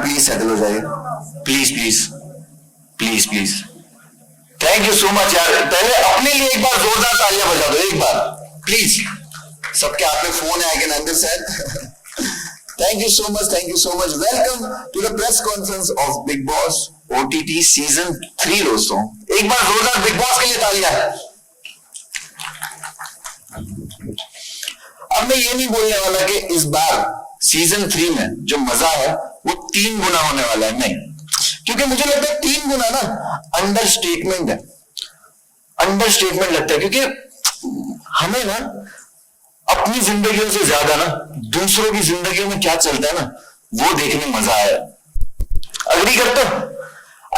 Please settle हो जाइए, please please please please. Thank you so much यार। पहले अपने लिए एक बार जोरदार तालियां बजा दो, एक बार प्लीज। सबके हाथ में फोन है, I can understand. Thank you so much, thank you so much. Welcome to the press conference of Big Boss OTT Season 3 दोस्तों। एक बार जोरदार बिग बॉस के लिए तालियां। अब मैं ये नहीं बोलने वाला कि इस बार सीजन 3 में जो मजा है वो 3 गुना होने वाला है, नहीं, क्योंकि मुझे लगता है 3 गुना ना अंडरस्टेटमेंट है, अंडरस्टेटमेंट लगता है, क्योंकि हमें ना अपनी जिंदगियों से ज्यादा ना दूसरों की जिंदगियों में क्या चलता है ना वो देखने मजा आया। अग्री करते हो?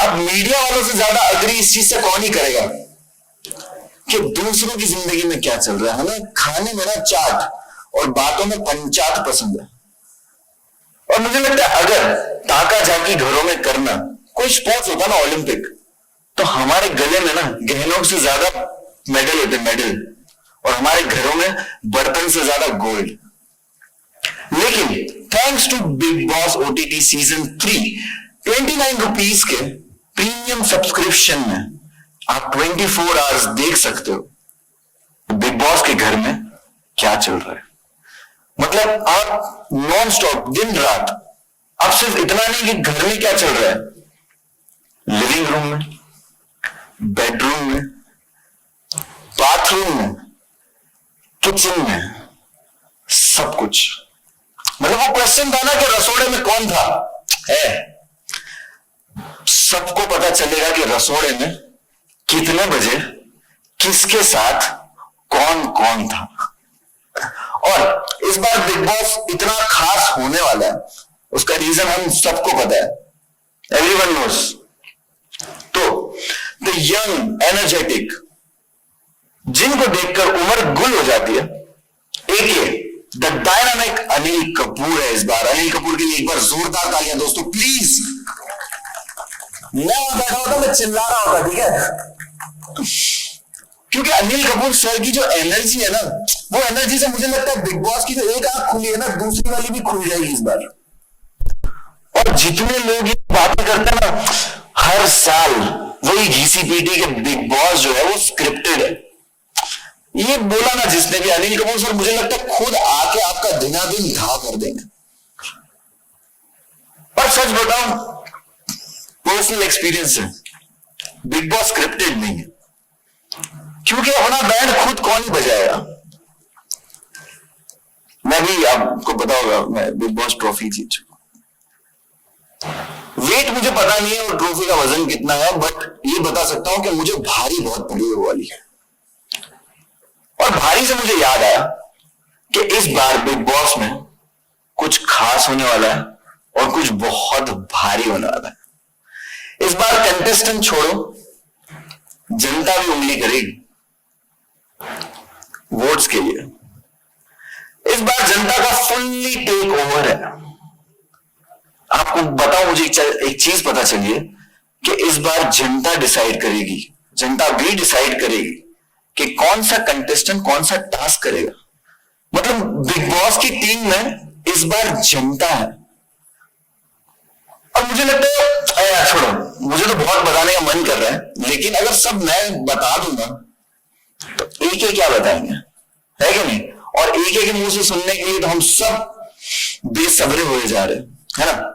अब मीडिया वालों से ज्यादा अग्री इस चीज से कौन ही करेगा कि दूसरों की जिंदगी में क्या चल रहा है। हमें खाने में ना चाट और बातों में पंचायत पसंद है। और मुझे लगता है अगर ताका झाकी घरों में करना कोई स्पोर्ट्स होता ना ओलंपिक, तो हमारे गले में ना गहनों से ज्यादा मेडल होते, मेडल, और हमारे घरों में बर्तन से ज्यादा गोल्ड। लेकिन thanks to Bigg Boss OTT season 3 29 rupees के प्रीमियम सब्सक्रिप्शन में आप 24 आवर्स देख सकते हो बिग बॉस के घर में क्या चल रहा है। मतलब आप नॉन स्टॉप दिन रात, अब सिर्फ इतना नहीं कि घर में क्या चल रहा है, लिविंग रूम में, बेडरूम में, बाथरूम में, किचन में, सब कुछ। मतलब वो क्वेश्चन था ना कि रसोड़े में कौन था, है सबको पता चलेगा कि रसोड़े में कितने बजे किसके साथ कौन कौन था। और इस बार बिग बॉस इतना खास होने वाला है, उसका रीजन हम सबको पता है, एवरीवन नोस। तो द यंग एनर्जेटिक, जिनको देखकर उम्र गुल हो जाती है, एक द डायनामिक अनिल कपूर है इस बार। अनिल कपूर के लिए एक बार जोरदार तालियां दोस्तों प्लीज। मैं बैठा होता, मैं चिल्ला रहा होता, ठीक है, क्योंकि अनिल कपूर सर की जो एनर्जी है ना, वो एनर्जी से मुझे लगता है बिग बॉस की जो एक आंख खुली है ना, दूसरी वाली भी खुल जाएगी इस बार। और जितने लोग ये बातें करते हैं ना हर साल, वही घीसी पीटी के बिग बॉस जो है वो स्क्रिप्टेड है। ये बोला ना जिसने भी, अनिल कपूर सर मुझे लगता है खुद आके आपका दिना दिन घा कर देंगे। पर सच बताऊं, पर्सनल एक्सपीरियंस है, बिग बॉस स्क्रिप्टेड नहीं है, क्योंकि अपना बैंड खुद कौन ही बजाएगा। मैं भी, आपको पता होगा, मैं बिग बॉस ट्रॉफी जीत चुका। वेट मुझे पता नहीं है और ट्रॉफी का वजन कितना है, बट ये बता सकता हूं कि मुझे भारी बहुत पड़ी है वो वाली। और भारी से मुझे याद आया कि इस बार बिग बॉस में कुछ खास होने वाला है और कुछ बहुत भारी होने वाला है। इस बार कंटेस्टेंट छोड़ो, जनता भी उंगली करेगी वोट्स के लिए। इस बार जनता का फुल्ली टेक ओवर है। आपको बताओ, मुझे एक चीज पता चलिए कि इस बार जनता डिसाइड करेगी, जनता भी डिसाइड करेगी कि कौन सा कंटेस्टेंट कौन सा टास्क करेगा। मतलब बिग बॉस की टीम में इस बार जनता है। और मुझे लगता है यार छोड़ो, मुझे तो बहुत बताने का मन कर रहा है, लेकिन अगर सब मैं बता दूंगा तो एक एक क्या बताएंगे, है कि नहीं? और एक एक मुंह से सुनने के लिए तो हम सब बेसब्रे हुए जा रहे हैं, है ना?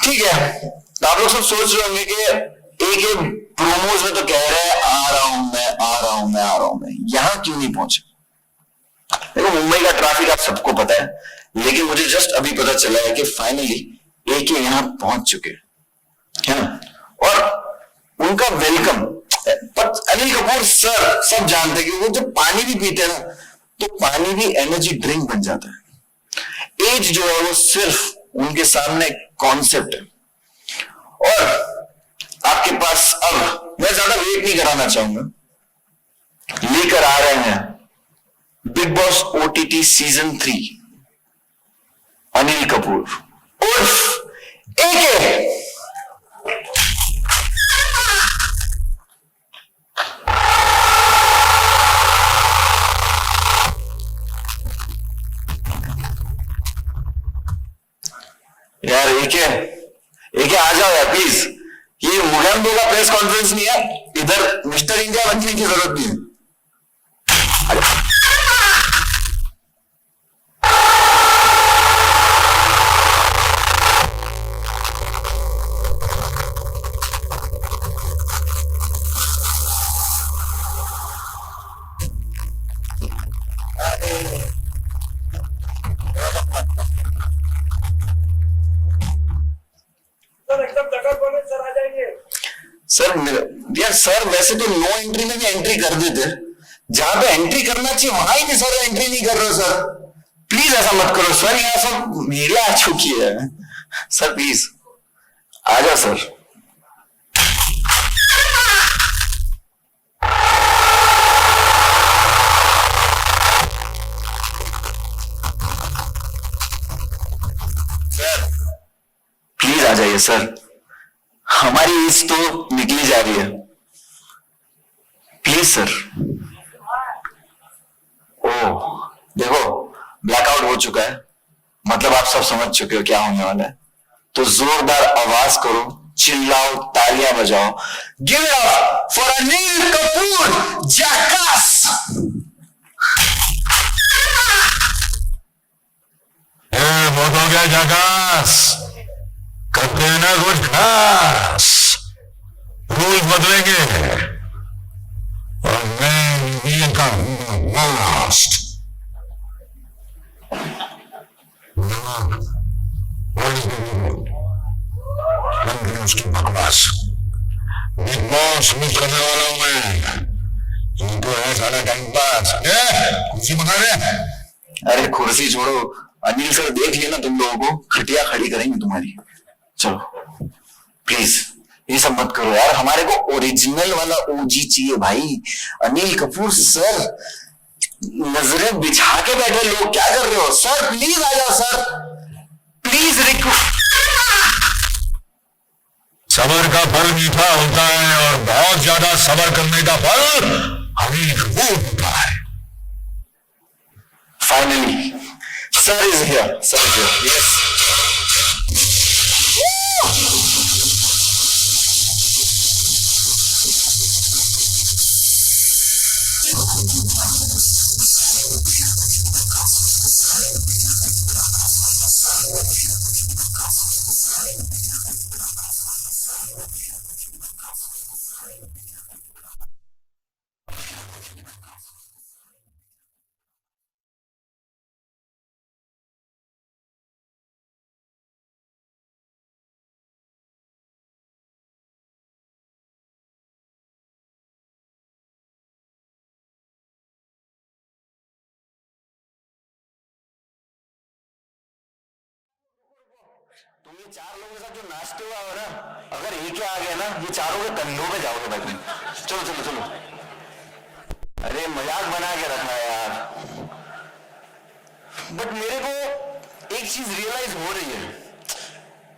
ठीक है, तो आप लोग सब सोच रहे होंगे कि एक एक प्रोमोज में तो कह रहे हैं आ रहा हूं मैं, आ रहा हूं मैं, आ रहा हूं मैं, यहां क्यों नहीं पहुंचे? देखो मुंबई का ट्रैफिक आप सबको पता है, लेकिन मुझे जस्ट अभी पता चला है कि फाइनली एक ही यहां पहुंच चुके हैं ना, और उनका वेलकम। पर अनिल कपूर सर सब जानते हैं कि वो जब पानी भी पीते हैं ना, तो पानी भी एनर्जी ड्रिंक बन जाता है। एज जो है वो सिर्फ उनके सामने कॉन्सेप्ट है। और आपके पास, अब मैं ज्यादा वेट नहीं कराना चाहूंगा, लेकर आ रहे हैं big Boss OTT season 3 Anil Kapoor उर्फ एके। यार एके एके आ जाओ यार प्लीज। ये मुगैम्बो का प्रेस कॉन्फ्रेंस नहीं है, इधर मिस्टर इंडिया बनने की जरूरत नहीं है। सर यार सर वैसे तो नो एंट्री में भी एंट्री कर देते, जहां पे एंट्री करना चाहिए वहां ही नहीं सर एंट्री नहीं कर रहे सर। प्लीज ऐसा मत करो सर, यहाँ सब मीडिया आ चुकी है सर, प्लीज आ जाओ सर। सर प्लीज आ जाइए सर, हमारी एज तो निकली जा रही है, प्लीज सर। ओह देखो ब्लैकआउट हो चुका है, मतलब आप सब समझ चुके हो क्या होने वाला है। तो जोरदार आवाज करो, चिल्लाओ, तालियां बजाओ। Give it up for Anil Kapoor jackass. बहुत हो गया जैकास, करते हैं ना कुछ खास। रूल बदलेंगे और मैं इंडिया का लास्ट। उसकी बकवास बिग बॉस मिस करने वाला हूं मैं, इनको है सारा टाइम पास। कुर्सी मंगा रहे। अरे कुर्सी छोड़ो, अनिल सर देख लिया ना तुम लोगों को, खटिया खड़ी करेंगे तुम्हारी। चलो प्लीज ये सब मत करो यार, हमारे को ओरिजिनल वाला ओजी चाहिए भाई। अनिल कपूर सर, नजरें बिछा के बैठे लोग, क्या कर रहे हो सर? प्लीज आ जाओ सर, प्लीज रिक्वेस्ट। सबर का फल मीठा होता है और बहुत ज्यादा सबर करने का फल अनिल कपूर होता है। Finally sir is here, sir is here, yes. तुम ये चार लोगों के साथ जो नाचते हुए आओ ना, अगर एक ही आ गया ना, ये चारों के कंधों पे जाओगे भाई तुम। चलो चलो चलो, अरे मजाक बना के रखा है यार। बट मेरे को एक चीज रियलाइज हो रही है,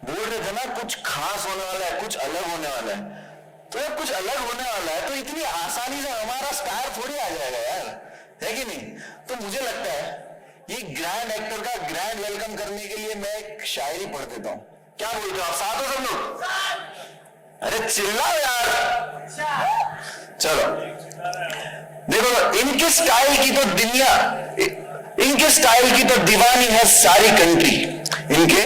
बोल रहे थे ना कुछ खास होने वाला है, कुछ अलग होने वाला है। तो जब कुछ अलग होने वाला है तो इतनी आसानी से हमारा स्टार थोड़ी आ जाएगा यार, है कि नहीं? तो मुझे लगता है ये ग्रैंड एक्टर का ग्रैंड वेलकम करने के लिए मैं एक शायरी पढ़ देता हूं। क्या बोलते हो आप, साथ हो सब लोग? अरे चिल्लाओ यार। चलो देखो, इनके स्टाइल की तो दुनिया, इनके स्टाइल की तो दीवानी है सारी कंट्री, इनके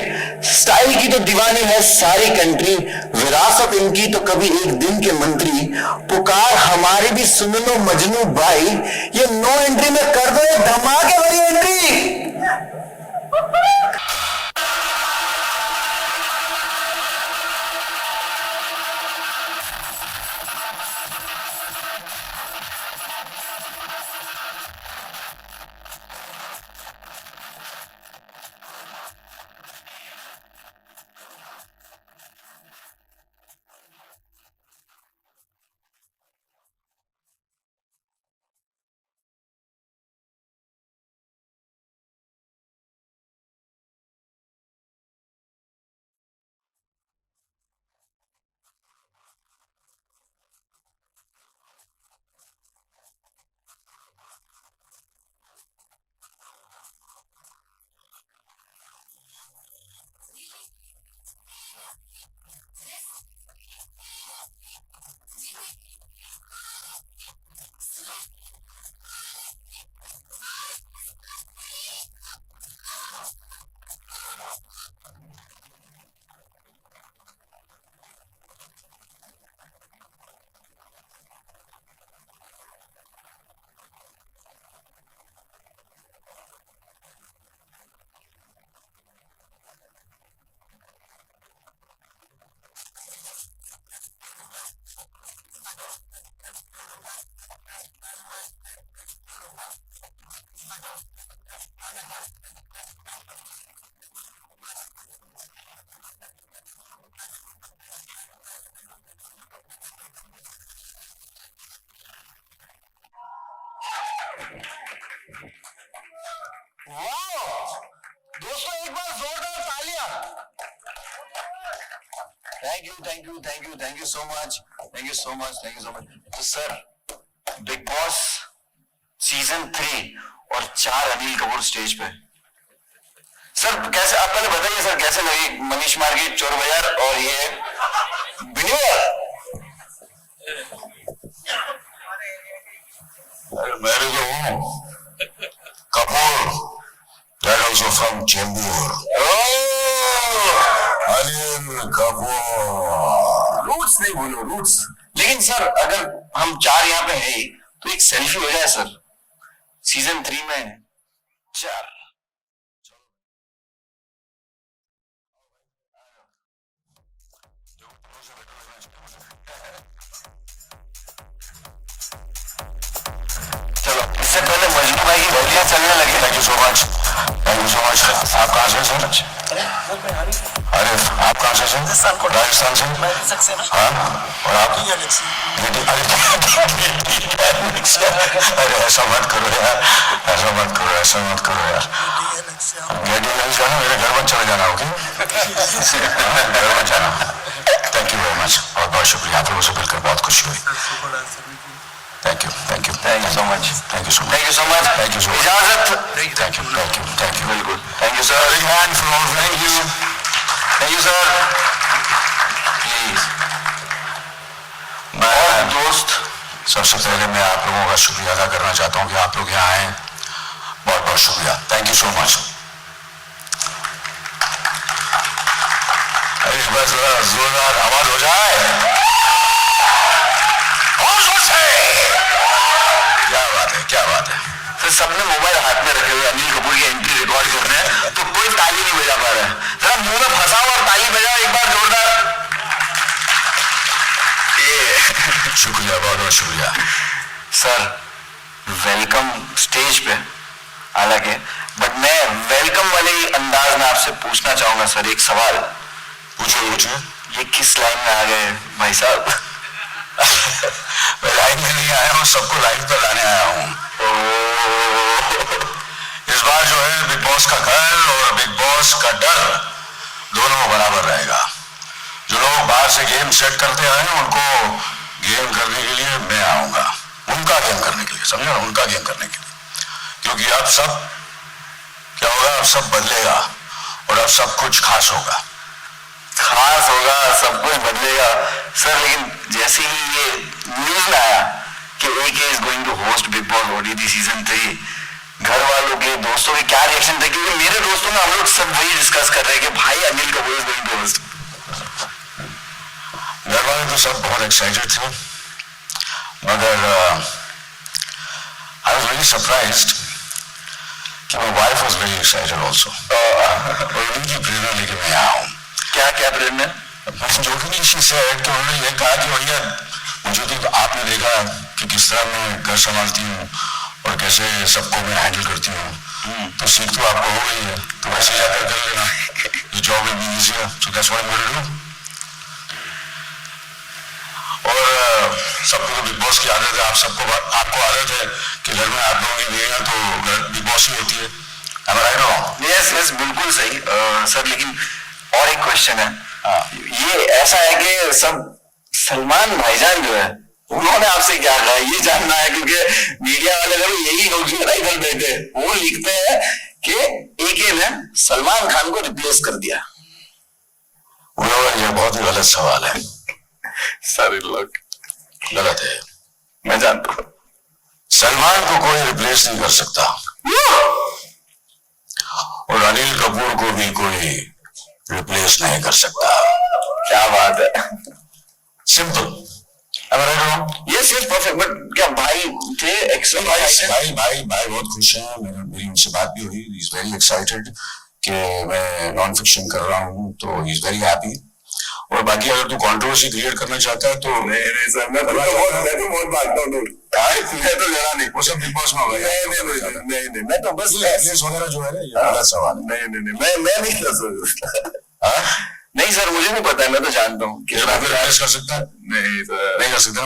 स्टाइल की तो दीवानी है सारी कंट्री। विरासत इनकी तो कभी एक दिन के मंत्री। पुकार हमारी भी सुन लो मजनू भाई, ये नो एंट्री में कर दो धमाके भरी entry. Thank you so much, तो सर बिग बॉस सीजन 3 और 4 अनिल कपूर स्टेज पे, सर कैसे, आप पहले बताइए सर कैसे लगी मनीष मार्केट, चोर बाजार और ये बिनिया? मेरे जो हूँ Kapoor, that also from Chembur. Anil Kapoor. Roots नहीं बोलो, रूट्स। लेकिन सर अगर हम 4 यहाँ पे है तो एक सेल्फी हो जाए सर, सीजन 3 में 4। चलो इससे पहले मजनू भाई की गोलियां चलने लगी। थैंक यू सो मच, आप कहाँ से सर? अरे आप कहाँ से सर? राजस्थान से। हाँ, और आप? अरे ऐसा मत करो यार, ऐसा मत करो यार। गेटी हिल्स जाना, मेरे घर मत चले जाना, ओके? घर मत जाना। थैंक यू वेरी मच, बहुत बहुत शुक्रिया, आप लोगों से मिलकर बहुत खुशी हुई। थैंक यू सो मच, इजाजत। थैंक यू, बिल्कुल, thank you sir, thank you sir. Please मैं दोस्त, सबसे पहले मैं आप लोगों का शुक्रिया अदा करना चाहता हूँ कि आप लोग यहाँ आए, बहुत बहुत शुक्रिया, थैंक यू सो मच। अरे बस जोरदार आवाज हो जाए, और जोर से। क्या बात है फिर सबने मोबाइल हाथ में रखे हुए अनिल कपूर की एंट्री रिकॉर्ड कर रहे हैं, तो कोई ताली नहीं बजा पा रहा है। जरा मुंह में फंसाओ और ताली बजाओ एक बार जोरदार। ये शुक्रिया, बहुत बहुत शुक्रिया सर, वेलकम स्टेज पे हालांकि, बट मैं वेलकम वाले ही अंदाज में आपसे पूछना चाहूंगा सर एक सवाल। पूछिए। ये किस लाइन में आ गए भाई साहब? मैं लाइन में नहीं आया हूँ, सबको लाइन पर लाने आया हूँ। इस बार जो है बिग बॉस का घर और बिग बॉस का डर दोनों बराबर रहेगा। जो लोग बाहर से गेम सेट करते आए हैं उनको गेम करने के लिए मैं आऊंगा, उनका गेम करने के लिए, समझे ना, उनका गेम करने के लिए। क्योंकि अब सब क्या होगा, अब सब बदलेगा और अब सब कुछ खास होगा, सब कुछ बदलेगा सर। लेकिन जैसे ही ये न्यूज में आया कि AK is going to host Bigg Boss OTT season 3, घर वालों के, दोस्तों के क्या रिएक्शन थे? क्योंकि मेरे दोस्तों में हम लोग सब वही डिस्कस कर रहे हैं कि भाई Anil Kapoor is going to host. घर वाले तो सब बहुत एक्साइटेड थे, मगर आई वाज वेरी सरप्राइज्ड कि my wife was very excited also, और उनकी प्रेरणा लेके मैं आया हूँ। क्या प्रेरणा? जो कि शी सेड कि उन्होंने ये कहा कि भैया मुझे तो आपने देखा कि किस तरह मैं घर संभालती हूँ और कैसे सबको मैं हैंडल करती हूँ, तो सीख तो आपको हो गई है, तो वैसे जाकर कर लेना, ये job will be easier, so that's what I am going to do. और सबको तो बिग बॉस की आदत है, आपको आदत है कि घर में आप लोगों की बीवियां तो घर बिग बॉस ही होती है, am I right or wrong? Yes बिल्कुल सही सर। लेकिन और एक क्वेश्चन है, ये ऐसा है कि सब सलमान भाईजान जो है उन्होंने आपसे क्या कहा ये जानना है, क्योंकि मीडिया वाले लोग यही कर देते हैं, वो लिखते हैं कि एके ने सलमान खान को रिप्लेस कर दिया। ये बहुत ही गलत सवाल है सर, लोग गलत है, मैं जानता हूं। सलमान को कोई रिप्लेस नहीं कर सकता और अनिल कपूर को भी कोई रिप्लेस नहीं कर सकता। क्या बात है, सिंपल। Yes perfect. बट क्या भाई थे भाई बहुत खुश हैं, मेरी उनसे बात भी हुई, ही इज वेरी एक्साइटेड कि मैं नॉन फिक्शन कर रहा हूँ, तो ही इज वेरी हैप्पी। और बाकी अगर तू कंट्रोवर्सी क्रिएट करना चाहता है तो नहीं सर, मैं तो बहुत भागता हूँ, मैं तो जरा नहीं, वो सब बिग बॉस में होगा। नहीं, मैं तो बस वगैरह जो है ना, ये गलत सवाल है। नहीं, मैं नहीं कर सकता। नहीं सर, मुझे नहीं पता है, मैं तो जानता हूँ कि रिप्लेस कर सकता है, नहीं सर, नहीं कर सकता,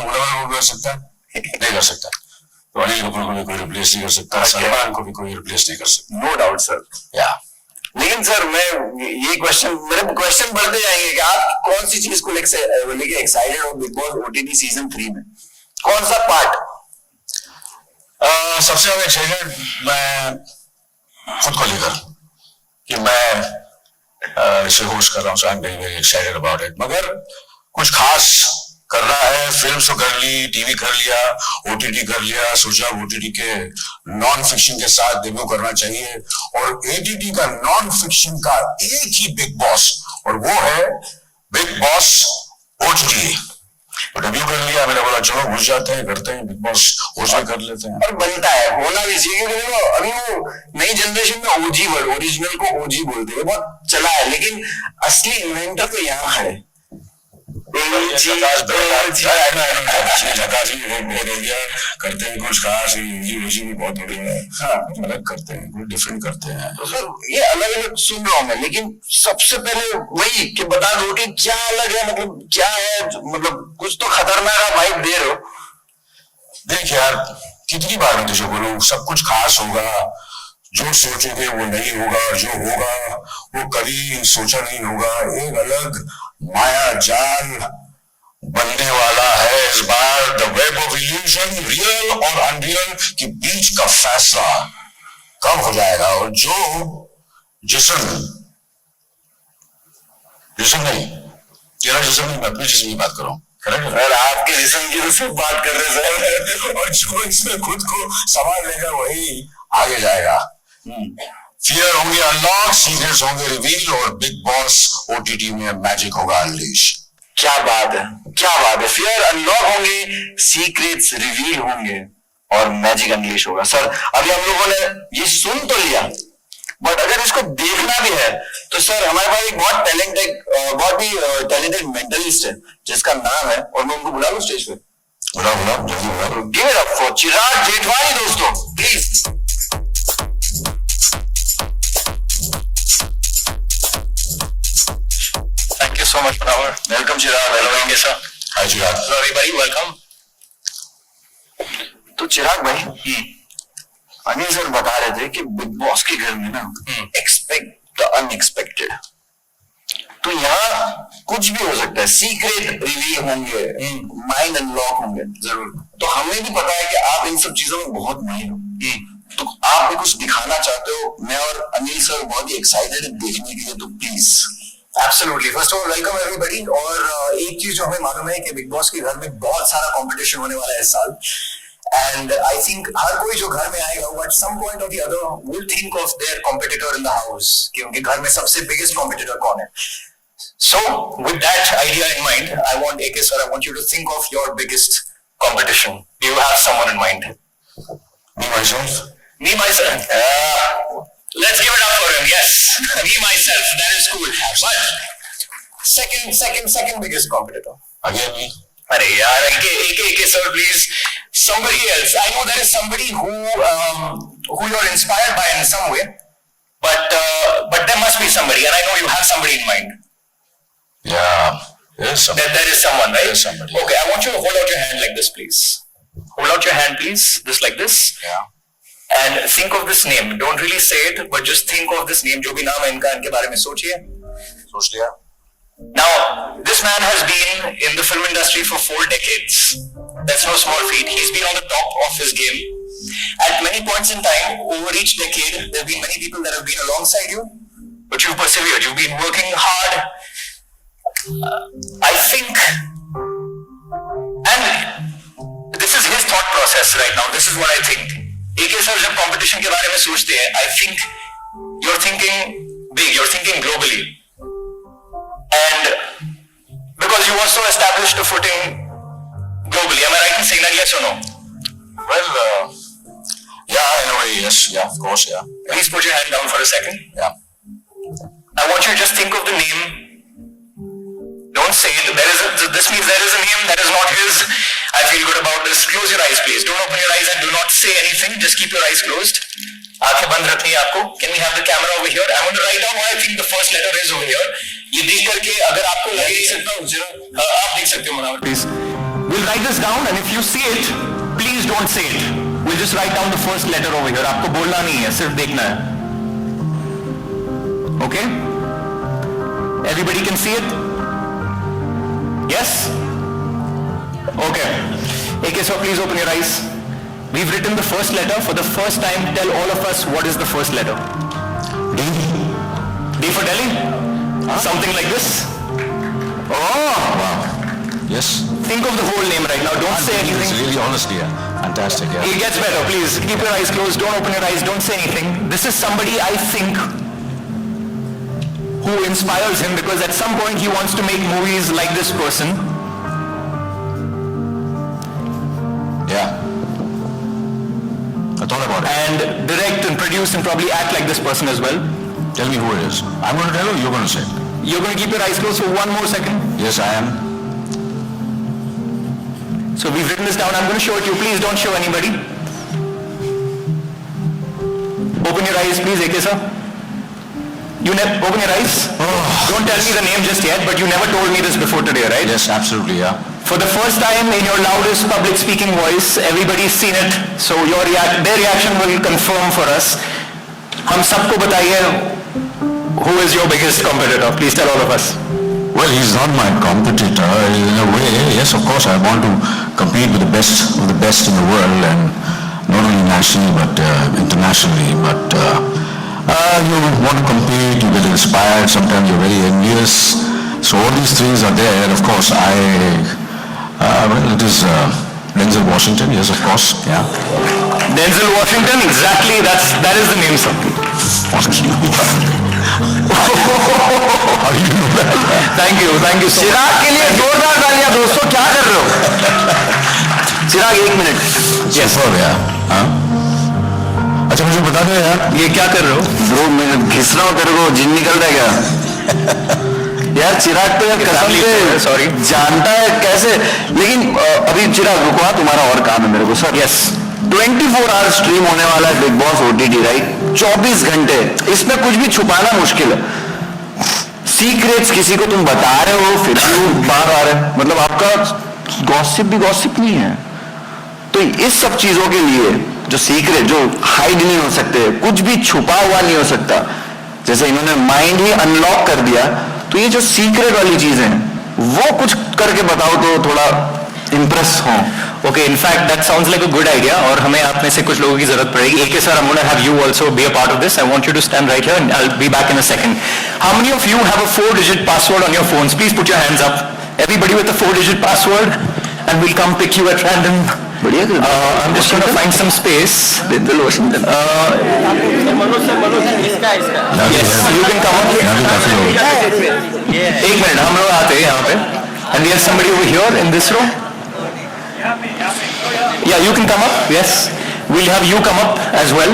कर सकता है, नहीं कर सकता। तो अनिल कपूर को भी कोई रिप्लेस नहीं कर सकता, सलमान को भी कोई रिप्लेस नहीं कर सकता, नो डाउट सर। या लेकिन सर मैं ये मेरे क्वेश्चन बढ़ते जाएंगे कि आप कौन सी चीज को लेके एक्साइटेड हो बिग बॉस ओटीटी सीजन 3 में? कौन सा पार्ट? सबसे ज्यादा एक्साइटेड मैं खुद को लेकर कि मैं इसे होस्ट कर रहा हूँ, so I am very very excited about it. मगर कुछ खास करना है, फिल्म तो कर ली, टीवी कर लिया, ओटीटी कर लिया, सोचा ओटीटी के नॉन फिक्शन के साथ डेब्यू करना चाहिए, और एटीटी का नॉन फिक्शन का एक ही बिग बॉस, और वो है बिग बॉस ओटीटी। तो डेब्यू कर लिया, मैंने बोला चलो घुस जाते हैं, करते हैं, बिग बॉस होस्ट भी कर लेते हैं। और बनता है, होना भी चाहिए, क्योंकि देखो अभी वो नई जनरेशन में ओजी वर्ड, ओरिजिनल को ओजी बोलते हैं, बहुत चला है, लेकिन असली इन्वेंटर तो यहाँ खड़े। करते हैं कुछ खास, भी बहुत बढ़िया है, अलग करते हैं, कुछ डिफरेंट करते हैं। तो सर ये अलग अलग सुन रहा हूँ मैं, लेकिन सबसे पहले वही कि बता दो कि क्या अलग है, मतलब क्या है, मतलब कुछ तो खतरनाक वाइब दे रहे हो। देख यार, कितनी बार मैं तुझे बोलूं, सब कुछ खास होगा, जो सोचोगे वो नहीं होगा, जो होगा वो कभी सोचा नहीं होगा। एक अलग माया जाल बनने वाला है इस बार, the web of illusion, real और अनरियल के बीच का फैसला कब हो जाएगा, और जो जिस्म नहीं, तेरा जिस्म नहीं, मैं अपने जिस्म की बात कर रहा हूं, सर आपके जिस्म की तो सब बात कर रहे सर, और जो इसमें खुद को संभाल लेगा वही आगे जाएगा। फियर होंगे अनलॉक, सीक्रेट्स होंगे रिवील, और बिग बॉस ओटीटी में मैजिक होगा अनलीश। क्या बात है, क्या बात है। फियर अनलॉक होंगे, सीक्रेट्स रिवील होंगे और मैजिक अनलीश होगा। सर अभी हम लोगों ने ये सुन तो लिया, बट अगर इसको देखना भी है तो सर हमारे पास एक बहुत ही टैलेंटेड मेंटलिस्ट है जिसका नाम है, और मैं उनको बुला लूं स्टेज पे? बुला जल्दी बुला। गिव इट अप फॉर चिराग जेठवानी दोस्तों, please. Thank you so much, Manawar. Welcome Chirag. Welcome, sir. Hi Chirag. Hello, everybody. Welcome. तो चिराग भाई, अनिल सर बता रहे थे कि बिग बॉस के घर में ना एक्सपेक्ट द अनएक्सपेक्टेड, तो यहाँ कुछ भी हो सकता है, सीक्रेट रिवील होंगे, माइंड अनलॉक होंगे जरूर। तो हमें भी पता है कि आप इन सब चीजों में बहुत माहिर हो, तो आप भी कुछ दिखाना चाहते हो। मैं और अनिल सर बहुत ही एक्साइटेड है देखने के लिए, तो please. Absolutely. First of all, welcome everybody. और एक चीज जो हमें मालूम है कि बिग बॉस के घर में बहुत सारा कंपटीशन होने वाला है इस साल, and I think हर कोई जो घर में आएगा वो at some point or the other will think of their competitor in the house, कि उनके घर में सबसे biggest competitor कौन है। So with that idea in mind, I want AK sir, I want you to think of your biggest competition. Do you have someone in mind? Me myself. Me myself. Let's give it up for him. Yes, me myself. That is cool. But second biggest competitor. Again me. अरे यार, AK sir, please. Somebody else. I know there is somebody who you're inspired by in some way, but there must be somebody, and I know you have somebody in mind. Yeah, there is somebody. There is someone, right? There is somebody. Okay, I want you to hold out your hand like this, please. Hold out your hand, please. Just like this. Yeah. And think of this name. Don't really say it, but just think of this name. जो भी नाम है इनका, इनके बारे में सोचिए. सोच लिया. Now, this man has been in the film industry for 4 decades. That's no small feat. He's been on the top of his game. At many points in time, over each decade, there have been many people that have been alongside you, but you've persevered. You've been working hard. I think, and this is his thought process right now. This is what I think. AK sir जब competition के बारे में सोचते हैं, I think you're thinking big. You're thinking globally. And because you also established a footing globally, am I right in saying that, yes or no? Well, yeah, in a way, yes, yeah, of course, yeah. Please put your hand down for a second. Yeah. I want you to just think of the name. Don't say it. This means there is a name that is not his. I feel good about this. Close your eyes, please. Don't open your eyes and do not say anything. Just keep your eyes closed. आंखें बंद रखनी है आपको. Can we have the camera over here? I'm going to write down what I think the first letter is over here. ये देख करके अगर आपको लगे देख सकता हूँ जरा, आप देख सकते हो Munawar. Please. We'll write this down, and if you see it, please don't say it. We'll just write down the first letter over here. आपको बोलना नहीं है, सिर्फ देखना है. Okay? Everybody can see it? Yes? Okay. AK sir, please open your eyes. We've written the first letter. For the first time, tell all of us what is the first letter. D. D for Delhi? Something like this? Oh! Wow. Yes. Think of the whole name right now. Don't say It's anything. really honest, yeah. Fantastic, yeah. It gets better. Please keep your eyes closed. Don't open your eyes. Don't say anything. This is somebody I think who inspires him because at some point he wants to make movies like this person. Yeah. I thought about it. And direct and produce and probably act like this person as well. Tell me who it is. I'm going to tell you, you're going to say. You're going to keep your eyes closed for one more second. Yes, I am. So we've written this down. I'm going to show it to you. Please don't show anybody. Open your eyes, please, AK sir. Open your eyes. Don't tell me the name just yet, but you never told me this before today, right? Yes, absolutely, yeah. For the first time in your loudest public speaking voice, everybody's seen it, so their reaction will confirm for us. हम सबको बताइए, who is your biggest competitor? Please tell all of us. Well, he's not my competitor. In a way, yes, of course, I want to compete with the best of the best in the world, and not only nationally, but internationally. But you want to compete, you get inspired, sometimes you're very envious. So all these things are there, and of course, well, it is Denzel Washington, yes, of course, yeah. Denzel Washington, exactly, that is the name, sir. How do you know that? Thank you so much. चिराग के लिए जोरदार तालियां दोस्तों, क्या कर रहे हो? चिराग 1 minute. Yes, sir, yeah. हाँ? अच्छा मुझे बता दो यार, ये क्या कर रहे हो? ब्रो मैं घिस रहा हूँ तेरे को, जिन निकल रहा है क्या? यार चिराग तो यार कसम से Sorry. जानता है कैसे, लेकिन अभी चिराग रुको, तुम्हारा और काम है मेरे को सर. Yes. 24 आवर स्ट्रीम होने वाला है बिग बॉस ओटीटी, राइट? 24 घंटे, इसमें कुछ भी छुपाना मुश्किल है. सीक्रेट्स किसी को तुम बता रहे हो, फिर भी वो बाहर आ रहे हैं. मतलब आपका गॉसिप भी गॉसिप नहीं है. तो इस सब चीजों के लिए जो सीक्रेट, जो हाइड नहीं हो सकते, कुछ भी छुपा हुआ नहीं हो सकता, जैसे इन्होंने माइंड ही अनलॉक कर दिया, तो ये जो सीक्रेट वाली चीजें हैं वो कुछ करके बताओ तो थोड़ा इम्प्रेस हो. Okay, in fact, that sounds like a good idea. और हमें आप में से कुछ लोगों की जरूरत पड़ेगी. AK sir, I'm going to have you also be a part of this. I want you to stand right here and I'll be back in a second. How many of you have a 4-digit password on your phones? Please put your hands up. Everybody with a 4-digit password, and we'll come pick you at random. बढ़िया. I'm just going to find some space. Denzel Washington. Yes, you can come up. एक minute, हम लोग आते हैं यहाँ पे. And we have somebody over here in this row. Yeah, you can come up. Yes, we'll have you come up as well.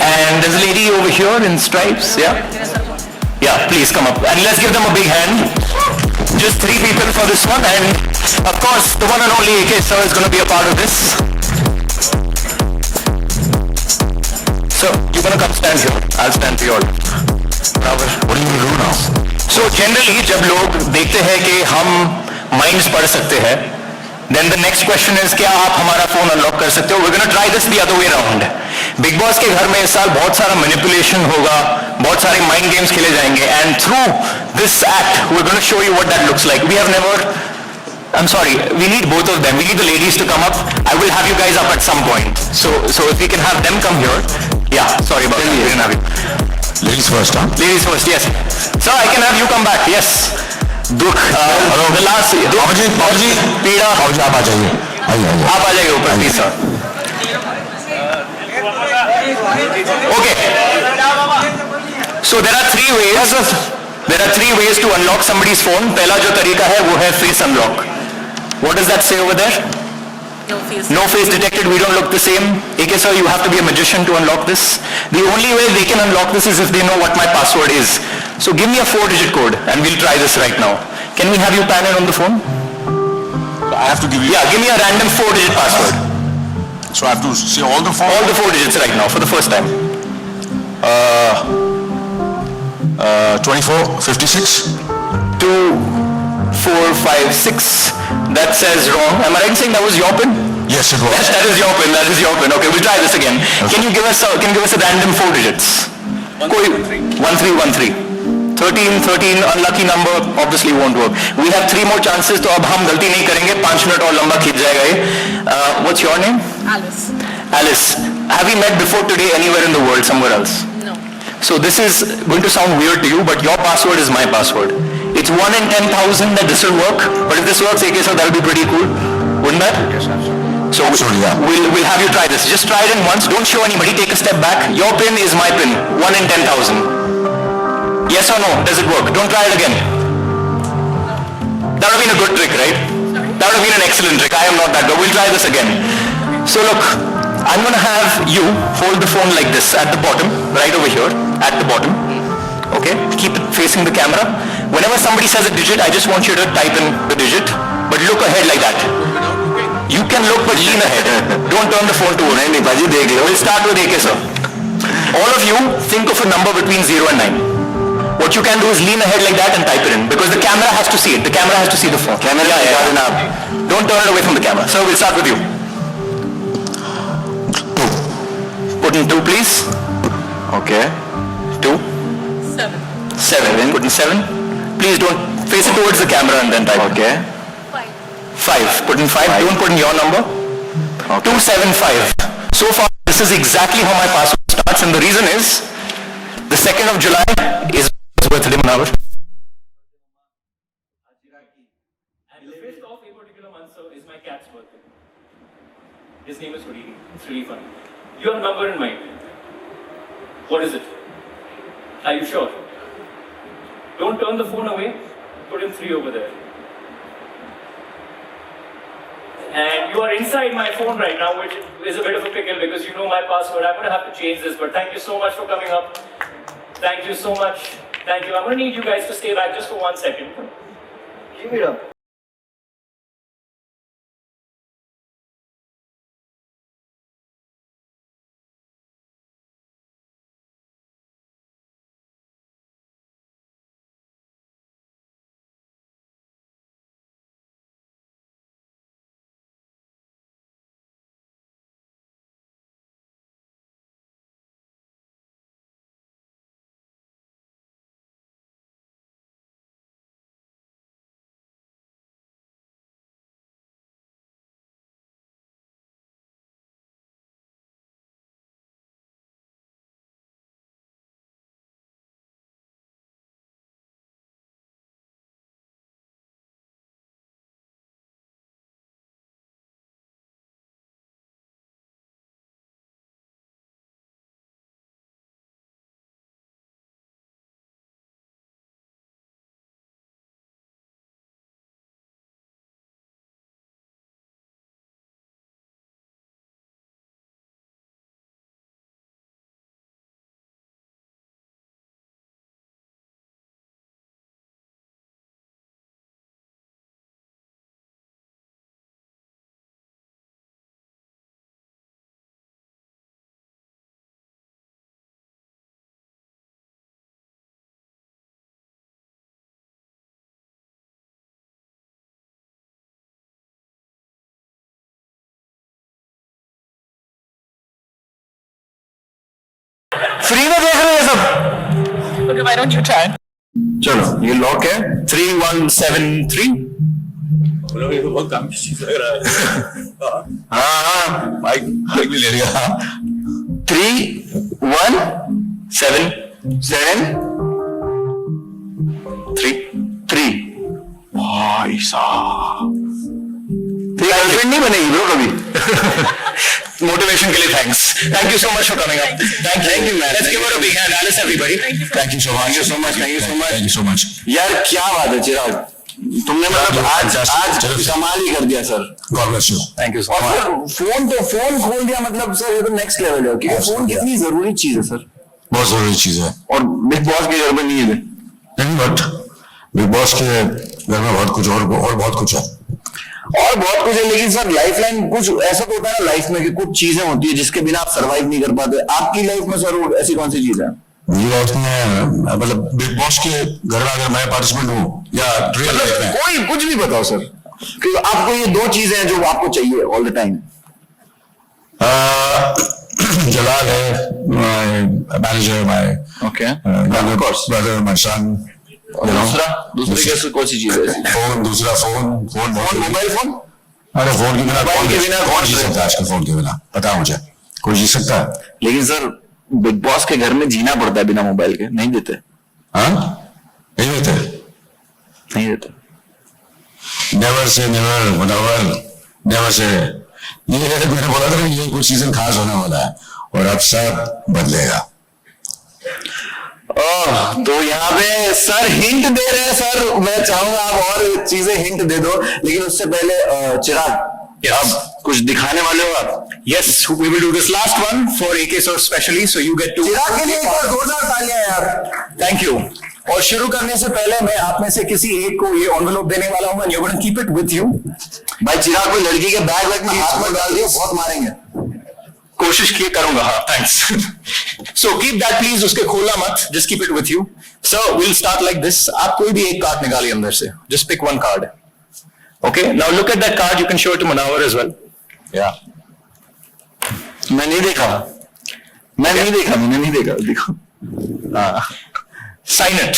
And there's a lady over here in stripes. Yeah, please come up and let's give them a big hand. Just 3 people for this one, and of course the one and only AK sir is going to be a part of this. So you're going to come stand here. I'll stand for you all. Bravo. What do you do now? So generally जब लोग देखते हैं कि हम minds पढ़ सकते हैं, then the next question is क्या आप हमारा फोन अनलॉक कर सकते हो? We're going to try this the other way around. Big boss के घर में इस साल बहुत सारा मैनिपुलेशन होगा, बहुत सारे माइंड गेम्स खेले जाएंगे, and through this act we're going to show you what that looks like. We have never, I'm sorry, we need both of them. We need the ladies to come up. I will have you guys up at some point. So if we can have them come here. Yeah, sorry about that. We didn't have you. Ladies first, huh? Ladies first, yes. Sir, I can have you come back. Yes. दुख, the last, बाबूजी, पीड़ा, बाबूजी आप आ जाइए. आइए. आप आ जाइए ऊपर please sir. Okay. So there are 3 ways. There are 3 ways to unlock somebody's phone. पहला जो तरीका है वो है face unlock. What does that say over there? No face detected. We don't look the same. AK sir, you have to be a magician to unlock this. The only way they can unlock this is if they know what my password is. So give me a 4-digit code and we'll try this right now. Can we have you pan it on the phone? I have to give you. Yeah, give me a random 4-digit password. So I have to say all the 4. All the 4 digits right now for the first time. 2456. 2, 4, 5, 6. That says wrong. Am I right in saying that was your pin? Yes, it was. That is your pin. That is your pin. Okay, we'll try this again. Okay. Can you give us a random 4 digits? 1313. 13 unlucky number obviously won't work. We have 3 more chances, तो अब हम गलती नहीं करेंगे, 5 minute और लंबा खींच जाएगा ये. What's your name? Alice. Alice. Have we met before today anywhere in the world, somewhere else? No. So this is going to sound weird to you, but your password is my password. It's 1 in 10,000 that this will work, but if this works, AK sir, that'll be pretty cool, wouldn't that? Yes, absolutely. So Absolutely, yeah. we'll have you try this. Just try it in once. Don't show anybody. Take a step back. Your pin is my pin. 1 in 10,000. Yes or no? Does it work? Don't try it again. That would have been a good trick, right? That would have been an excellent trick. I am not that good. We'll try this again. So look, I'm going to have you hold the phone like this at the bottom, right over here, at the bottom. Okay? Keep it facing the camera. Whenever somebody says a digit, I just want you to type in the digit, but look ahead like that. You can look but lean ahead. Don't turn the phone towards. नहीं बाजी देख लो. We'll start with AK sir. All of you think of a number between 0 and 9. What you can do is lean ahead like that and type it in because the camera has to see it. The camera has to see the phone. Camera, yeah. Don't turn it away from the camera. So we'll start with you. 2. Put in 2, please. Okay. 2. 7. 7. Put in 7. Please don't face it towards the camera and then type. Okay. 5. 5. Put in 5. Don't put in your number. 275. So far, this is exactly how my password starts, and the reason is the 2nd of July is birthday Manavar. And the 5th of a particular month, sir, is my cat's birthday. His name is Houdini. It's really funny. You have a number in mind. What is it? Are you sure? Don't turn the phone away. Put in 3 over there. And you are inside my phone right now, which is a bit of a pickle because you know my password. I'm going to have to change this, but thank you so much for coming up. Thank you so much. Thank you. I'm going to need you guys to stay back just for 1 second. Give it up. Free में देख रहे हैं सब. Okay, why don't you try? चलो ये lock है 3173. बहुत काम की चीज लग रहा है. हाँ माइक भी ले लिया. 3177 भाई साहब गर्लफ्रेंड नहीं बनेगी ब्रो कभी. मोटिवेशन के लिए thanks. Thank you so much for coming up. Thank you man. Let's give it a big hand Alice everybody. Thank you so much. Thank you so much. Thank you so much. Thank you so much. यार क्या बात है चिराग, तुमने मतलब आज कमाल ही कर दिया sir. God bless you. Thank you so much. Phone खोल दिया मतलब सर ये तो नेक्स्ट लेवल है क्योंकि फोन कितनी जरूरी चीज है सर. बहुत जरूरी चीज है. और बिग बॉस की जरूरत नहीं है. नहीं बट बिग बॉस के घर में बहुत कुछ और बहुत कुछ है. और बहुत कुछ है लेकिन सर लाइफ लाइन कुछ ऐसा तो होता है ना लाइफ में कि कुछ चीजें होती है जिसके बिना आप सर्वाइव नहीं कर पाते. आपकी लाइफ में सर ऐसी कौन सी चीज है? मेरी लाइफ में मतलब बिग बॉस के घर में अगर मैं पार्टिसिपेंट हूँ या रियल लाइफ में कोई कुछ भी बताओ सर कि आपको ये 2 चीजें हैं जो आपको चाहिए all the time. Jalal hai, my manager, my Okay. younger Of course. brother, my son. You know, दूसरी कैसे कौन सी चीज है ऐसी? फोन, दूसरा फोन फोन, मोबाइल फोन? अरे फोन के बिना मोबाइल के बिना कौन जी सकता है आजकल? फोन के बिना पता मुझे, कोई जी सकता है? लेकिन सर बिग बॉस के घर में जीना पड़ता है बिना मोबाइल के, नहीं देते, हाँ, नहीं होते। नहीं देते। Never say never, never say. ये मैंने बोला था ये कुछ सीजन खास होने वाला है और अब सब बदलेगा। तो यहाँ पे सर हिंट दे रहे हैं सर, मैं चाहूंगा आप और चीजें हिंट दे दो, लेकिन उससे पहले चिराग, आप कुछ दिखाने वाले हो आप? Yes, we will do this last one for AK sir specially, so you get to. चिराग के लिए एक और जोरदार तालियां यार। Thank you. और शुरू करने से पहले मैं आप में से किसी एक को ये एनवेलप देने वाला हूँ, and you're going to keep it with you. भाई चिराग को लड़की के बैग में हाथ में डाल दिए, बहुत मारेंगे। कोशिश किए करूंगा, हाँ, thanks. So keep that please, उसके खोलना मत, just keep it with you. So we'll start like this. आप कोई भी एक कार्ड निकालिए अंदर से, just pick one card. Okay, now look at that card. You can show it to Manawar as well. Yeah. मैं नहीं देखा, मैंने नहीं देखा, देखो। Sign it.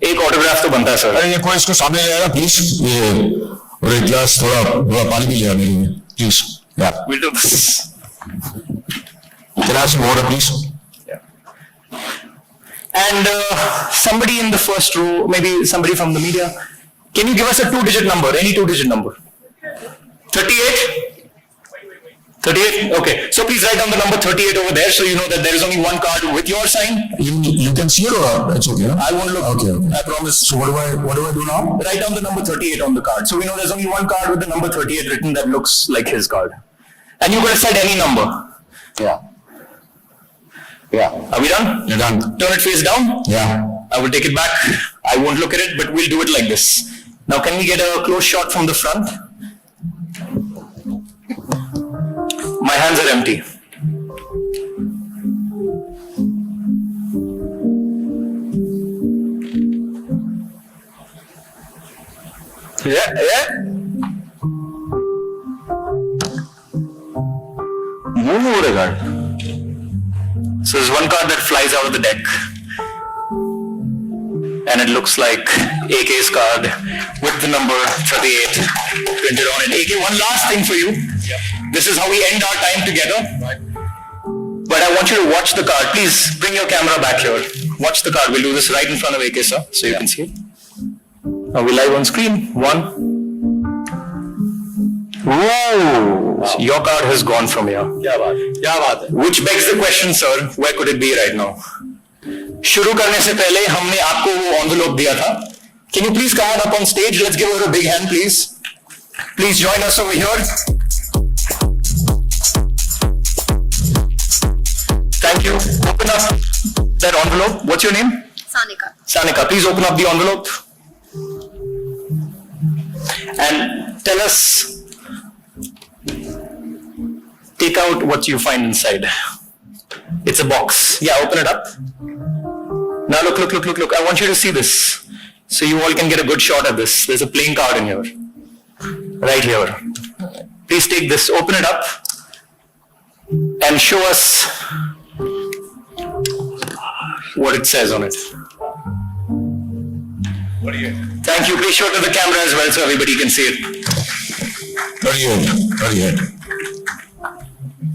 एक ऑटोग्राफ तो बनता है सर। अरे ये कोई इसको सामने ले आएगा प्लीज, ये और एक गिलास थोड़ा पानी भी ले आ मेरे लिए प्लीज। या We'll do this. गिलास में water please. And somebody in the first row, maybe somebody from the media, can you give us a 2-digit number? Any 2-digit number? 38? 38? Okay. So please write down the number 38 over there, so you know that there is only one card with your sign. You can see it or it's okay? I won't look. Okay. I promise. So what do I do now? Write down the number 38 on the card, so we know there's only one card with the number 38 written that looks like his card. And you're going to set any number. Yeah. Are we done? You're done. Turn it face down. Yeah. I will take it back. I won't look at it, but we'll do it like this. Now, can we get a close shot from the front? My hands are empty. Yeah. Move हो रहा है। So there's one card that flies out of the deck. And it looks like AK's card with the number 38 printed on it. AK, one last thing for you. This is how we end our time together. But I want you to watch the card. Please bring your camera back here. Watch the card. We'll do this right in front of AK, sir, so you can see it. Now we're live on screen. One. Whoa! So your card has gone from here. क्या बात है? Which begs the question, sir, where could it be right now? शुरू करने से पहले हमने आपको वो envelope दिया था. Can you please come on up on stage? Let's give her a big hand, please. Please join us over here. Thank you. Open up that envelope. What's your name? Sanika. Sanika, please open up the envelope. And tell us, take out what you find inside. It's a box. Yeah, open it up. Now look. I want you to see this. So you all can get a good shot at this. There's a playing card in here. Right here. Please take this, open it up, and show us what it says on it. Thank you. Please show it to the camera as well so everybody can see it. 38.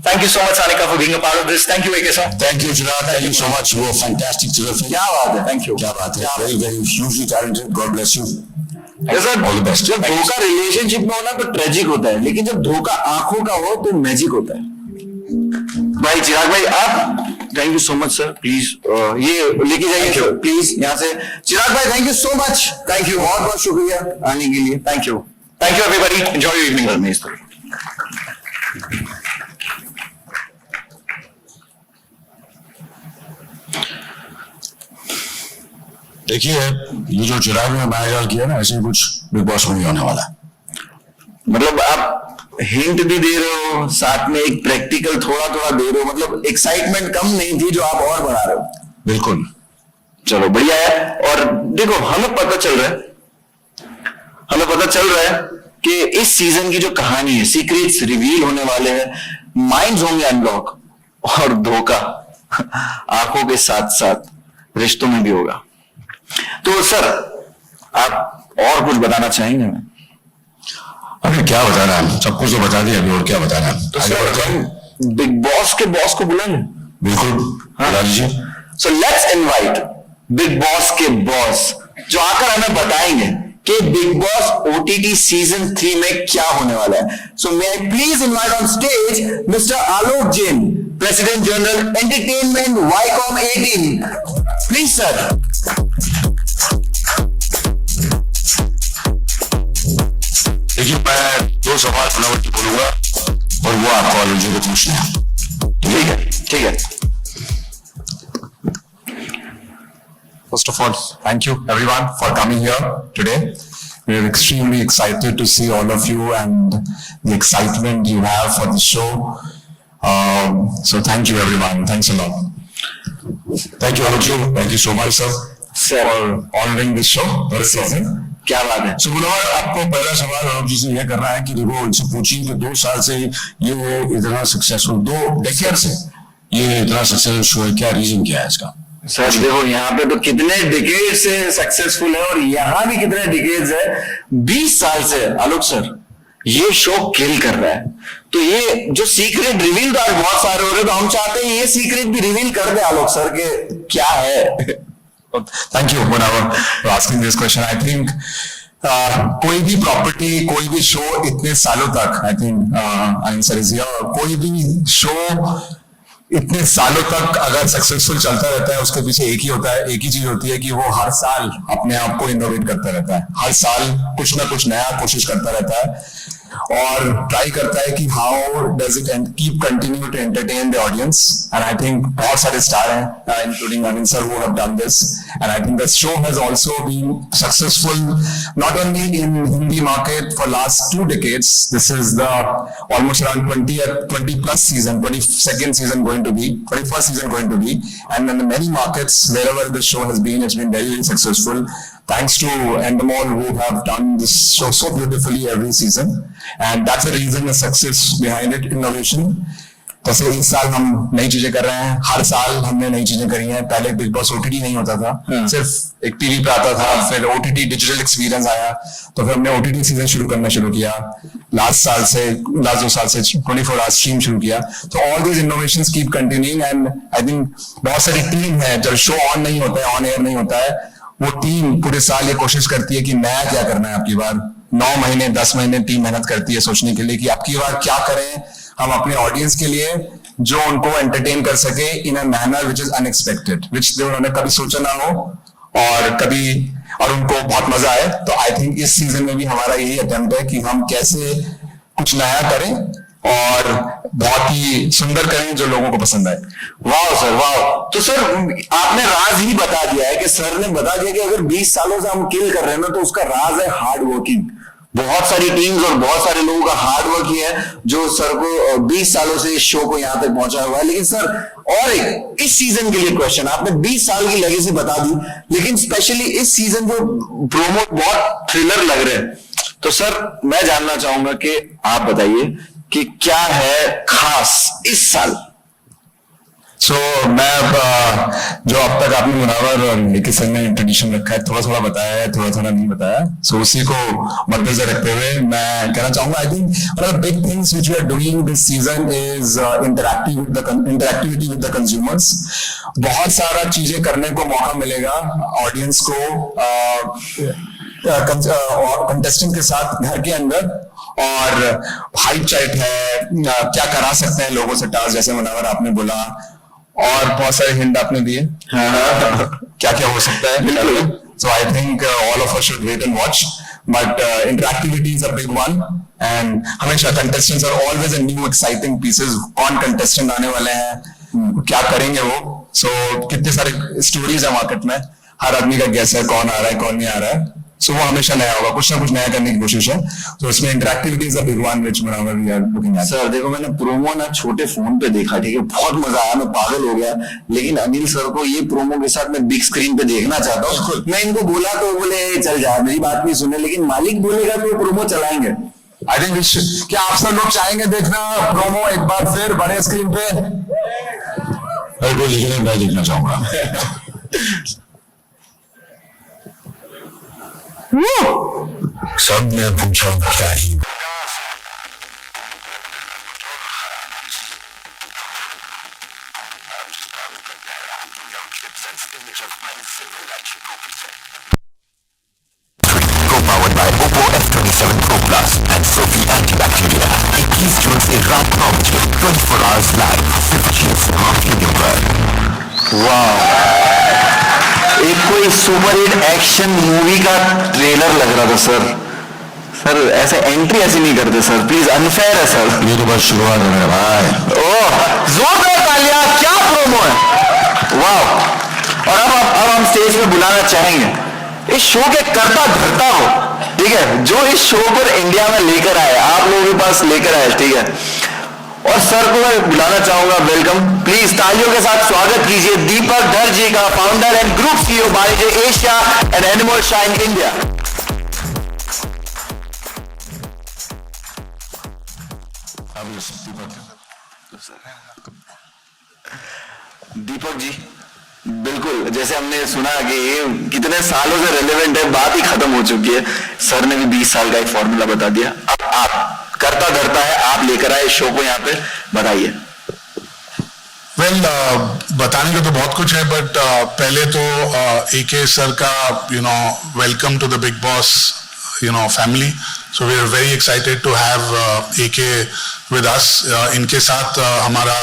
Thank you so much, Sanika, for being a part of this. Thank you, AK sir. Thank you, Chirag. Thank you so much. You were fantastic, terrific. क्या बात है? Thank you. क्या बात है? Very, very hugely talented. God bless you. Sir All the best. जब धोखा relationship में होना तो ट्रेजिक होता है, लेकिन जब धोखा आंखों का हो तो मैजिक होता है। भाई चिराग भाई आप thank you so much sir, please ये लेके जाइए सर प्लीज यहाँ से। चिराग भाई thank you so much, thank you, बहुत बहुत शुक्रिया आने के लिए। Thank you. Thank you, everybody. Enjoy your evening. Ramesh sir देखिए ये जो चिराग ने मायाजाल किया ना, ऐसे ही कुछ बिग बॉस में नहीं होने वाला। मतलब आप हिंट भी दे रहे हो, साथ में एक प्रैक्टिकल थोड़ा थोड़ा दे रहे हो, मतलब एक्साइटमेंट कम नहीं थी जो आप और बढ़ा रहे हो। बिल्कुल। चलो बढ़िया है। और देखो हमें पता चल रहा है कि इस सीजन की जो कहानी है, सीक्रेट्स रिवील होने वाले हैं, माइंड्स होंगे अनलॉक, और धोखा आंखों के साथ साथ रिश्तों में भी होगा। तो सर आप और कुछ बताना चाहेंगे? मैं अरे क्या बताना है, सब कुछ तो बता दिया, अभी और क्या बताना है। तो आगे बढ़ते हैं। सर बिग बॉस के बॉस को बुलाएं। बिल्कुल बुला दीजिए। So let's invite big boss के बॉस, जो आकर हमें बताएंगे कि बिग बॉस ओटीटी सीजन 3 में क्या होने वाला है। So may I please invite on stage mister Alok Jain, president general entertainment Viacom 18। Please sir. देखिए मैं 2 सवाल बनावटी बोलूंगा और वो आपको आलोक जी को पूछना है। ठीक है, ठीक है। First of all, thank you everyone for coming here today. We are extremely excited to see all of you and the excitement you have for the show. So thank you everyone. Thanks a lot. Thank you Alok ji, thank you so much sir sir For honoring this show for the season. क्या बात है। so Munawwar, आपको पहला सवाल आलोक जी से यह करना है कि देखो उनसे पूछिए कि 2 साल से ये इतना सक्सेसफुल, 2 डेकेड से ये इतना सक्सेसफुल शो है, क्या रीजन क्या है इसका? सर देखो यहाँ पे तो कितने डिकेड से सक्सेसफुल है और यहाँ भी कितने डिकेड्स है। 20 साल से आलोक सर ये शो किल कर रहा है। तो ये जो सीक्रेट रिवील तो आज बहुत सारे हो रहे हैं, तो हम चाहते हैं ये सीक्रेट भी रिवील कर दे आलोक सर के क्या है। Thank you, Munawar, for asking this question. I think कोई भी प्रॉपर्टी, कोई भी शो इतने सालों तक, I think answer is here, कोई भी शो इतने सालों तक अगर सक्सेसफुल चलता रहता है, उसके पीछे एक ही होता है, एक ही चीज होती है कि वो हर साल अपने आप को इनोवेट करता रहता है, हर साल कुछ ना कुछ नया कोशिश करता रहता है और ट्राई करता है कि how does it keep continue to entertain the audience. And I think बहुत सारे स्टार हैं including Anil sir who have done this, and I think the show has also been successful not only in Hindi market for last 2 decades. This is the almost around 20 plus season, 22nd season going to be, 21st season going to be, and in many markets wherever the show has been, it's been very, very successful. Thanks to Endemol who have done this show so beautifully every season, and that's the reason, the success behind it, innovation. जैसे इस साल हम नई चीजें कर रहे हैं, हर साल हमने नई चीजें करी हैं। पहले बिग बॉस ओटीटी नहीं होता था, सिर्फ एक टीवी पे आता था, फिर ओटीटी डिजिटल एक्सपीरियंस आया, तो फिर हमने ओटीटी सीजन शुरू करना शुरू किया। लास्ट 2 साल से 24 आवर्स स्ट्रीम शुरू किया। तो all these innovations keep continuing, and I think बहुत सारी टीम है, जब शो ऑन नहीं होता है, ऑन एयर नहीं होता है, वो टीम पूरे साल ये कोशिश करती है कि नया क्या करना है आपकी बार। 9 महीने 10 महीने टीम मेहनत करती है सोचने के लिए कि आपकी बार क्या करें हम अपने ऑडियंस के लिए, जो उनको एंटरटेन कर सके in a manner which is unexpected, which उन्होंने कभी सोचा ना हो और उनको बहुत मजा आए। तो आई थिंक इस सीजन में भी हमारा यही अटेम्प्ट है कि हम कैसे कुछ नया करें और बहुत ही सुंदर करें जो लोगों को पसंद आए। वाह सर वाह। तो सर आपने राज ही बता दिया है कि सर ने बता दिया कि अगर 20 सालों से हम किल कर रहे हैं ना, तो उसका राज है हार्ड वर्किंग। बहुत सारी टीम्स और बहुत सारे लोगों का हार्ड वर्क ही है जो सर को 20 सालों से इस शो को यहां तक पहुंचाया हुआ है। लेकिन सर और एक इस सीजन के लिए क्वेश्चन, आपने 20 साल की लेगेसी बता दी, लेकिन स्पेशली इस सीजन जो प्रोमो बहुत थ्रिलर लग रहे हैं, तो सर मैं जानना चाहूंगा कि आप बताइए कि क्या है खास इस साल। सो मैं जो अब तक आपने मुनावर और निकी सर ने इंट्रोडक्शन रखा है, थोड़ा थोड़ा बताया है, थोड़ा थोड़ा नहीं बताया, सो उसी को मद्देनजर रखते हुए मैं कहना चाहूंगा, I think one of the big things which we are doing this season is interactivity with the consumers. बहुत सारा चीजें करने को मौका मिलेगा ऑडियंस को कंटेस्टेंट के साथ घर के अंदर, और हाइप चैट है, क्या करा सकते हैं लोगों से टास्क, जैसे मुनावर आपने बोला, और बहुत सारे हिंट आपने दिए क्या क्या हो सकता है। So I think all of us should wait and watch, but interactivity is a big one, and हमेशा contestants are always a new exciting pieces. कौन कंटेस्टेंट आने वाले हैं, क्या करेंगे वो, सो कितने सारे स्टोरीज है मार्केट में, हर आदमी का गेस है कौन आ रहा है कौन नहीं आ रहा है, सो वो हमेशा नया होगा, कुछ ना कुछ नया करने की कोशिश है। तो इसमें interactivity is a big one which we are looking at. Sir देखो मैंने प्रोमो ना छोटे फोन पे देखा, ठीक है, बहुत मजा आया, मैं पागल हो गया, लेकिन अनिल सर को ये प्रोमो के साथ मैं बिग स्क्रीन पे देखना चाहता हूँ। मैं इनको बोला तो बोले चल जा, मेरी बात नहीं सुने, लेकिन मालिक बोलेगा तो प्रोमो चलाएंगे। आई थिंक क्या आप सब लोग चाहेंगे देखना प्रोमो एक बार फिर बड़े स्क्रीन पे? अगर कोई लिखे मैं देखना चाहूंगा। सब ने पूछा क्या ही Co-powered by Oppo F27 Pro Plus and Sophie Antibacterial. 21 जून से रात 9 बजे 24 hours live सिर्फ Jio Cinema Premium पर। वाह, एक कोई सुपर हिट एक्शन मूवी का ट्रेलर लग रहा था सर। सर ऐसे एंट्री ऐसी नहीं करते सर, प्लीज, अनफेयर है सर। ये तो बस शुरुआत है मेरे भाई। ओह, जोरदार तालियां, क्या प्रोमो है, वाह। और अब हम स्टेज पे बुलाना चाहेंगे इस शो के कर्ता धर्ता को, ठीक है, जो इस शो पर इंडिया में लेकर आए, आप लोगों के पास लेकर आए, ठीक है। और सर को मैं बुलाना चाहूंगा, वेलकम, प्लीज तालियों के साथ स्वागत कीजिए दीपक धर जी का, फाउंडर एंड ग्रुप सीईओ बाय Asia Endemol Shine India. Deepak ji, बिल्कुल, जैसे हमने सुना कि ये कितने सालों से रेलेवेंट है, बात ही खत्म हो चुकी है। सर ने भी 20 साल का एक फॉर्मूला बता दिया। अब आप करता धरता है, आप लेकर आए शो को यहाँ पे, बताइए। वेल, बताने का तो बहुत कुछ है, बट पहले तो AK सर का welcome to the Bigg Boss family. So we are very excited to have AK with us. इनके साथ हमारा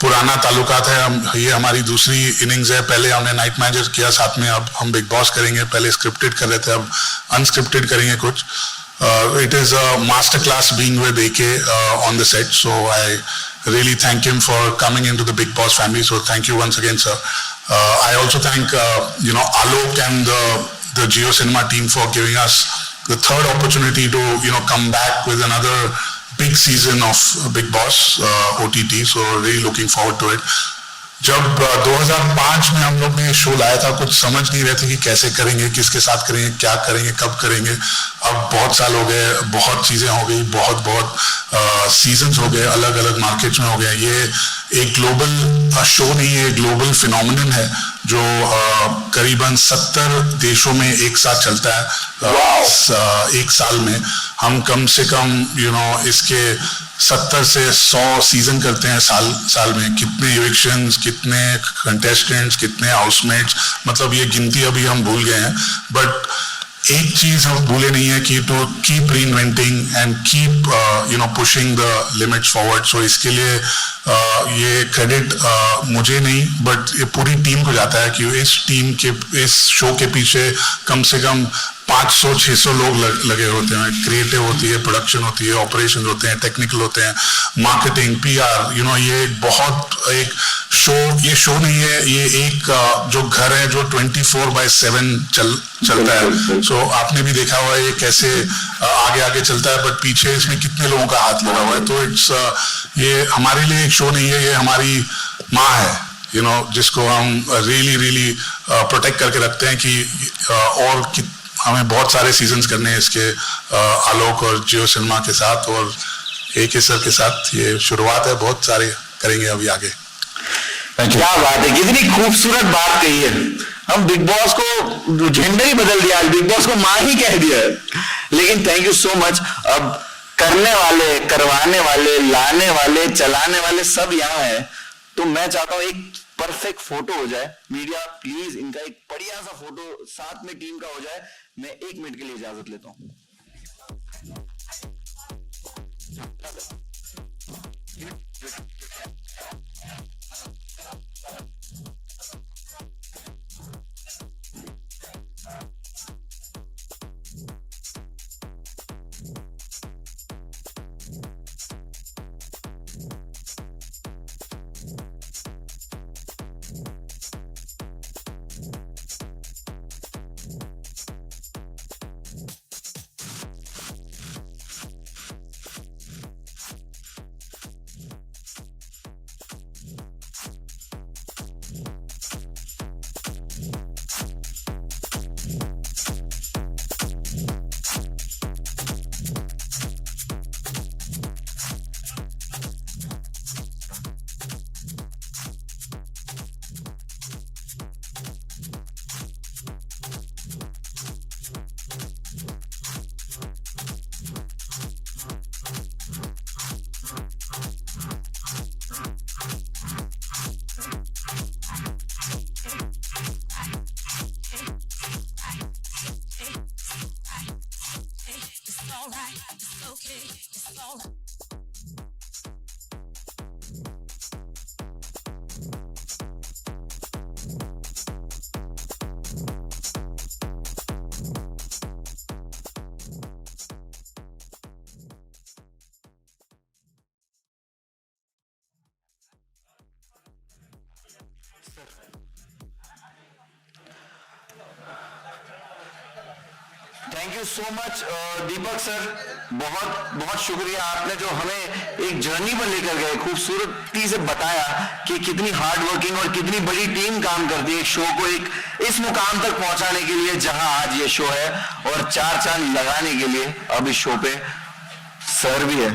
पुराना ताल्लुकात है, ये हमारी दूसरी इनिंग्स है। पहले हमने नाइट मैनेजर किया साथ में, अब हम बिग बॉस करेंगे। पहले स्क्रिप्टेड कर रहे थे, अब अनस्क्रिप्टेड करेंगे कुछ। It is a master class being with AK on the set, so I really thank him for coming into the Big Boss family. So thank you once again, sir. I also thank Alok and the Jio Cinema team for giving us the third opportunity to come back with another big season of Big Boss OTT. So really looking forward to it. जब 2005 में हम लोग ने show लाया था, कुछ समझ नहीं रहे थे कि कैसे करेंगे, किसके साथ करेंगे, क्या करेंगे, कब करेंगे। अब बहुत साल हो गए, बहुत चीजें हो गई, बहुत सीजन्स हो गए, अलग अलग मार्केट्स में हो गए। ये एक ग्लोबल शो नहीं है, ग्लोबल फिनोमिनन है जो करीबन 70 देशों में एक साथ चलता है। एक साल में हम कम से कम इसके 70 से 100 सीजन करते हैं साल में। कितने इविक्शंस, कितने कंटेस्टेंट्स, कितने हाउसमेट्स, मतलब ये गिनती अभी हम भूल गए हैं। बट एक चीज हम भूले नहीं है कि to keep reinventing and keep pushing the limits forward. So इसके लिए ये क्रेडिट मुझे नहीं बट ये पूरी टीम को जाता है कि इस शो के पीछे कम से कम 500-600 लोग लगे होते हैं। क्रिएटिव होती है, प्रोडक्शन होती है, ऑपरेशन होते हैं, टेक्निकल होते हैं, मार्केटिंग, PR, ये बहुत एक शो, ये शो नहीं है, ये एक जो घर है जो 24/7 चलता है। सो आपने भी देखा हुआ है ये कैसे आगे चलता है, बट पीछे इसमें कितने लोगों का हाथ लगा हुआ है। तो ये हमारे लिए एक शो नहीं है, ये हमारी माँ है, जिसको हम रियली प्रोटेक्ट करके रखते हैं कि और हमें बहुत सारे सीजन्स करने हैं इसके, आलोक और जियो सिनेमा के साथ और AK सर के साथ। ये शुरुआत है, बहुत सारे करेंगे अभी आगे। क्या बात है, कितनी खूबसूरत बात कही है। हम बिग बॉस को झंडा ही बदल दिया, बिग बॉस को माँ ही कह दिया है। लेकिन थैंक यू सो मच। अब करने वाले, करवाने वाले, लाने वाले, चलाने वाले सब यहाँ है, तो मैं चाहता हूँ एक परफेक्ट फोटो हो जाए। मीडिया प्लीज इनका एक बढ़िया सा फोटो साथ में टीम का हो जाए। मैं 1 मिनट के लिए इजाजत लेता हूँ। alright, it's okay, it's alright. Thank you so much Deepak sir, बहुत बहुत शुक्रिया। आपने जो हमें एक जर्नी पर लेकर गए, खूबसूरती से बताया कि कितनी हार्ड वर्किंग और कितनी बड़ी टीम काम करती है शो को एक इस मुकाम तक पहुंचाने के लिए जहां आज ये शो है, और चार चांद लगाने के लिए अब इस शो पे सर भी है।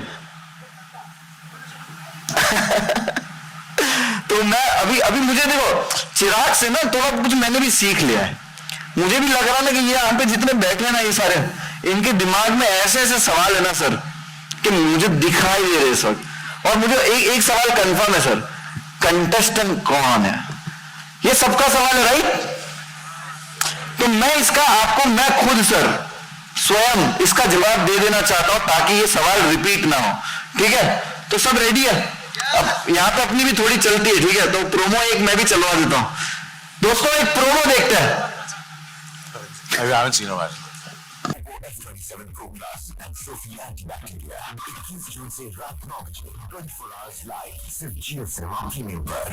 तो मैं अभी अभी मुझे देखो चिराग से ना थोड़ा कुछ मैंने भी सीख लिया है। मुझे भी लग रहा ना कि ये यहाँ पे जितने बैठे हैं ना ये सारे, इनके दिमाग में ऐसे ऐसे सवाल है ना सर कि मुझे दिखाई दे रहे इस वक्त। और मुझे एक सवाल कंफर्म है सर, कंटेस्टेंट कौन है? ये सबका सवाल है राइट? तो मैं इसका आपको मैं खुद सर स्वयं इसका जवाब दे देना चाहता हूं ताकि ये सवाल रिपीट ना हो। ठीक है, तो सब रेडी है? अब यहाँ पे अपनी भी थोड़ी चलती है, ठीक है, तो प्रोमो एक मैं भी चलवा देता हूं। दोस्तों एक प्रोमो देखते हैं। I haven't seen it. F27 Pro Plus and Sophie Antibacteria 21 जून से रात 9 बजे 24 hours live सिर्फ जियो सिनेमा प्रीमियम पर।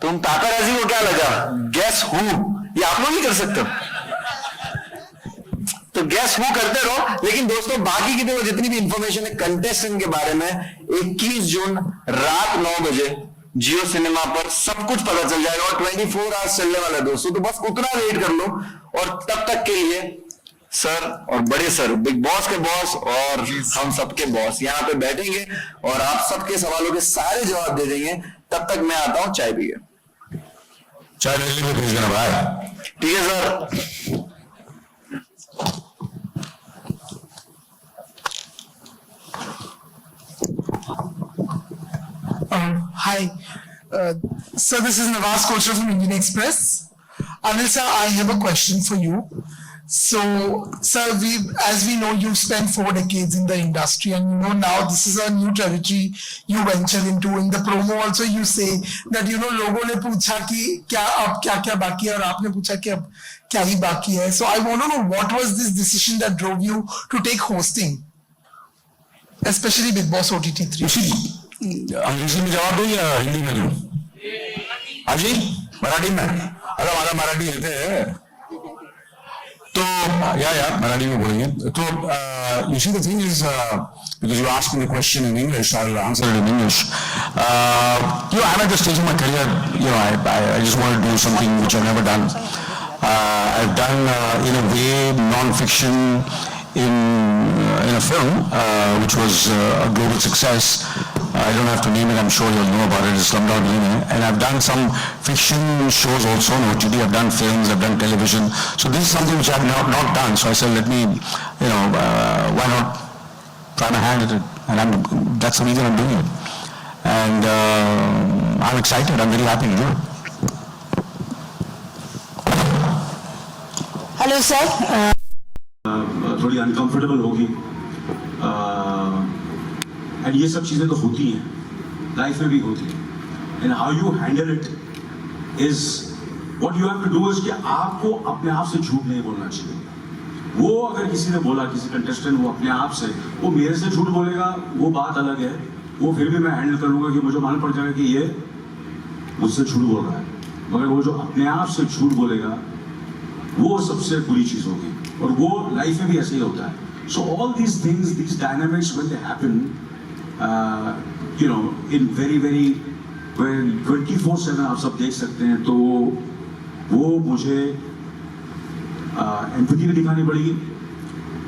तुम पापाराजी को क्या लगा? Guess who? ये आप लोग ही कर सकते हो, तो गेस हु करते रहो। लेकिन दोस्तों बाकी की देखो जितनी भी इंफॉर्मेशन है कंटेस्टेंट के बारे में 21 जून रात 9 बजे जियो सिनेमा पर सब कुछ पता चल जाएगा, और 24 आवर्स चलने वाला है दोस्तों। तो बस उतना वेट कर लो, और तब तक के लिए सर और बड़े सर, बिग बॉस के बॉस और हम सबके बॉस यहाँ पे बैठेंगे और आप सबके सवालों के सारे जवाब दे देंगे। तब तक मैं आता हूं चाय पी के। चाय दिल्ली में भेज देना भाई। ठीक है sir. Hi, so this is Nawaz Kochhar from Indian Express. Anil sir, I have a question for you. So, sir, as we know, you've spent 4 decades in the industry, and you know now this is a new territory you venture into. In the promo also, you say that लोगों ने पूछा कि क्या अब क्या बाकी है, और आपने पूछा कि अब क्या ही बाकी है. So I want to know what was this decision that drove you to take hosting, especially Big Boss OTT 3. अंग्रेजी में जवाब दो या हिंदी में दो? हाजी मराठी में? अरे हमारा मराठी येते हैं तो या मराठी में बोलेंगे तो you see the thing is because you asked me the question in English, I'll answer it in English. I'm at the stage of my career, I just want to do something which I've never done. I've done in a way non-fiction in a film which was a global success. I don't have to name it, I'm sure you'll know about it. It's Slumdog Millionaire. And I've done some fiction shows also on OTT. I've done films, I've done television. So this is something which I've not done. So I said, let me, why not try my hand at it? And that's the reason I'm doing it. And I'm excited. I'm very happy to do it. Hello, sir. थोड़ी uncomfortable होगी, and ये सब चीज़ें तो होती हैं, life में भी होती हैं। And how you handle it is what you have to do is कि आपको अपने आप से झूठ नहीं बोलना चाहिए। वो अगर किसी ने बोला, किसी कंटेस्टेंट वो अपने आप से, वो मेरे से झूठ बोलेगा, वो बात अलग है, वो फिर भी मैं हैंडल करूंगा कि मुझे मालूम पड़ जाएगा कि ये मुझसे झूठ बोल रहा है। मगर वो जो अपने आप से झूठ बोलेगा वो सबसे बुरी चीज़ होगी, और वो लाइफ में भी ऐसे ही होता है। So all these things, these dynamics when they happen, in very when 24/7 आप सब देख सकते हैं, तो वो मुझे एम्पैथी भी दिखानी पड़ेगी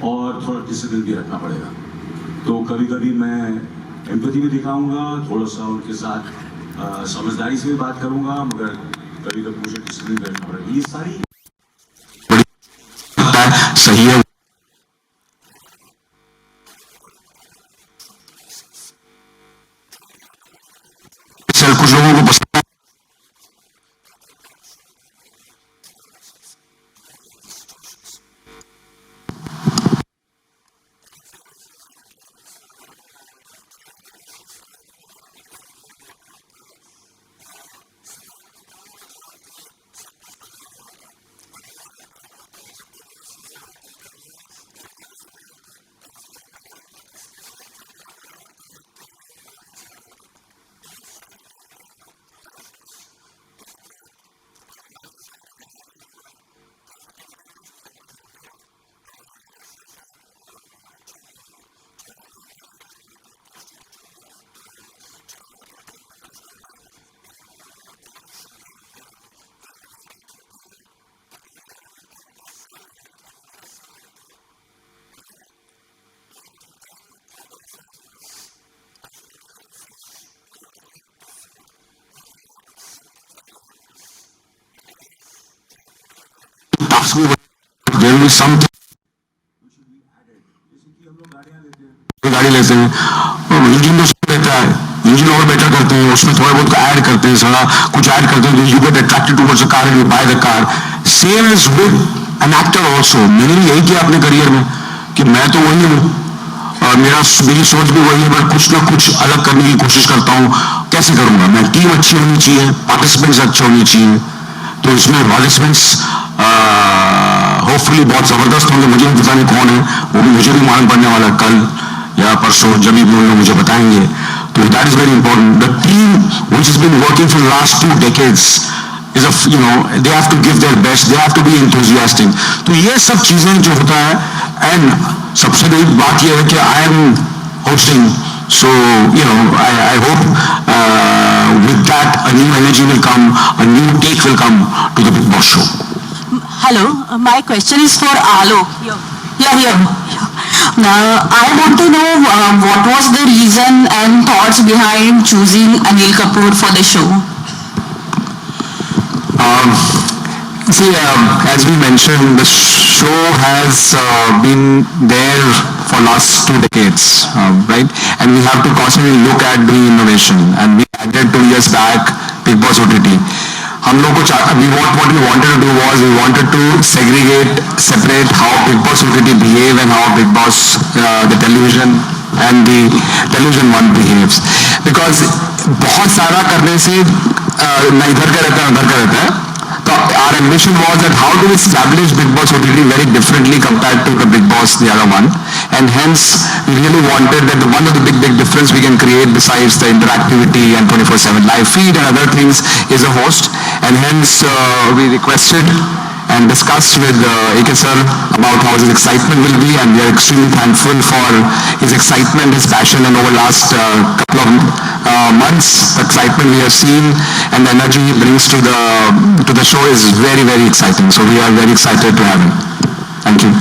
और थोड़ा डिसिप्लिन भी रखना पड़ेगा। तो कभी कभी मैं एम्पैथी भी दिखाऊंगा, थोड़ा सा उनके साथ समझदारी से भी बात करूंगा, मगर कभी कभी मुझे डिसिप्लिन भी रखना पड़ेगा। ये सारी सही है। कुछ लोगों को पसंद task भी there will be something गाड़ी लेते हैं और इंजन तो सब रहता है, इंजन और बेटर करते हैं, उसमें थोड़ा बहुत ऐड करते हैं, सारा कुछ ऐड करते हैं, you get attracted towards the car and you by the car. Same is with an actor also. मैंने भी यही किया अपने करियर में कि मैं तो वही हूँ और मेरी सोच भी वही है, बट कुछ ना कुछ अलग करने की कोशिश करता हूँ. कैसे करूंगा मैं? टीम अच्छी होनी चाहिए, पार्टिसिपेंट्स अच्छे होने चाहिए, तो इसमें पार्टिसिपेंट्स होपफुली बहुत जबरदस्त होंगे. मुझे भी पता नहीं कौन है, वो भी मुझे भी मालूम पड़ने वाला है कल या परसों, जब भी वो लोग मुझे बताएंगे. तो that is very important. The team which has been working for last 2 decades is a, you know, they have to give their best, they have to be enthusiastic. तो ये सब चीजें जो होता है, एंड सबसे बड़ी बात ये है कि I am hosting, so you know I hope with that a new energy will come, a new take will come to the Big Boss show. Hello, my question is for Alok. Here. Now, I want to know what was the reason and thoughts behind choosing Anil Kapoor for the show? See, as we mentioned, the show has been there for last 2 decades, right? And we have to constantly look at the innovation. And we added 2 years back Big Boss OTT. हम लोग को what we wanted to do was we wanted to separate how Big Boss OTT behave and how Big Boss the television and the television one behaves. Because बहुत सारा करने से ना इधर का रहता है उधर का रहता है. So our ambition was that how do we establish Big Boss OTT very differently compared to the Big Boss, the other one, and hence we really wanted that one of the big difference we can create besides the interactivity and 24/7 live feed and other things is a host, and hence we requested and discussed with AK sir about how his excitement will be, and we are extremely thankful for his excitement, his passion, and over last couple of months, the excitement we have seen and the energy he brings to the show is very, very exciting. So we are very excited to have him. Thank you.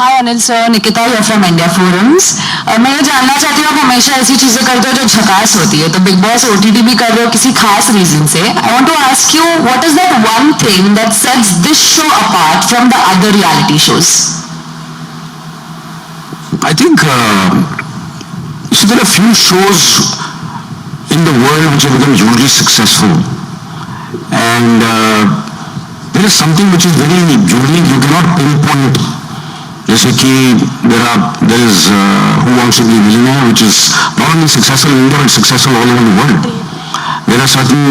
Hi Anil sir, Nikita here from India Forums. मैं ये जानना चाहती हूँ, आप हमेशा ऐसी चीजें करते हो जो झकास होती है, तो बिग बॉस OTT भी कर रहे हो किसी खास रीजन से. I want to ask you, what is that one thing that sets this show apart from the other reality shows? I think so there are few shows in the world which have become hugely successful, and there is something which is very unique, you cannot pinpoint. जैसे कि there is Who Wants to Be a Millionaire, which is not only successful in India but successful all over the world. There are certain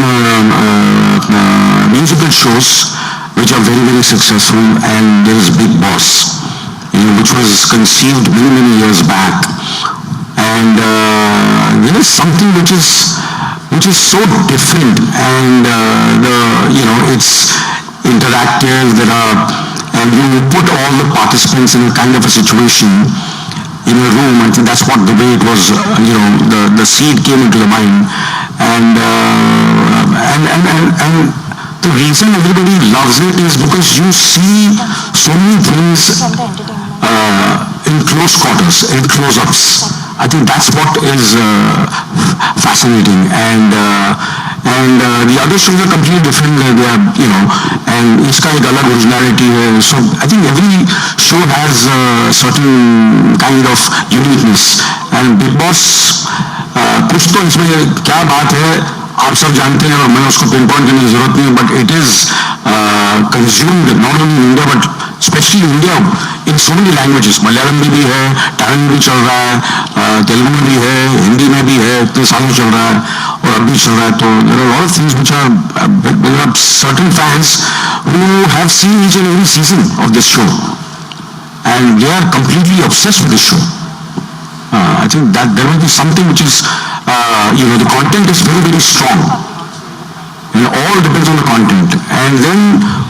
musical shows which are very, very successful, and there is Big Boss, which was conceived many, many years back, and there is something which is so different, and it's interactive. And you put all the participants in a kind of a situation in a room. I think that's what the way it was. The seed came into the mind, and the reason everybody loves it is because you see so many things in close quarters, in close-ups. I think that's what is fascinating, and the other shows are completely different. They are, and इसका एक अलग originality है. So I think every show has a certain kind of uniqueness, and Big Boss कुछ तो इसमें क्या बात है आप सब जानते हैं और मैं उसको pinpoint करने की जरूरत नहीं है, but it is consumed not only in India but especially India in so many languages. Malayalam में भी है, तमिल में भी चल रहा है, तेलुगु में भी है, हिंदी में भी है, इतने सालों चल रहा है और अब भी चल रहा है. तो there are a lot of things which are, there are certain fans who have seen each and every season of this show, and they are completely obsessed with this show. I think that there will be something which is, the content is very, very strong. And all depends on the content, and then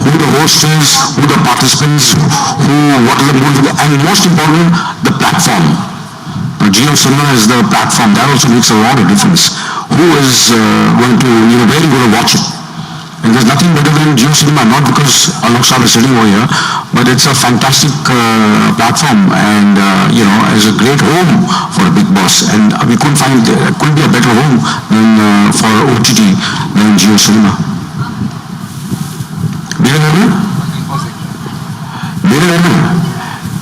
who the host is, who the participants, what is the mood, and most important, the platform. Jio Cinema is the platform. That also makes a lot of difference. Who is going to, really going to watch it? And there's nothing better than Jio Cinema, not because Alok Saab is sitting over here, but but it's a fantastic platform, and it's a great home for Big Boss, and we couldn't be a better home than for OTT than Jio Cinema. मेरे घर में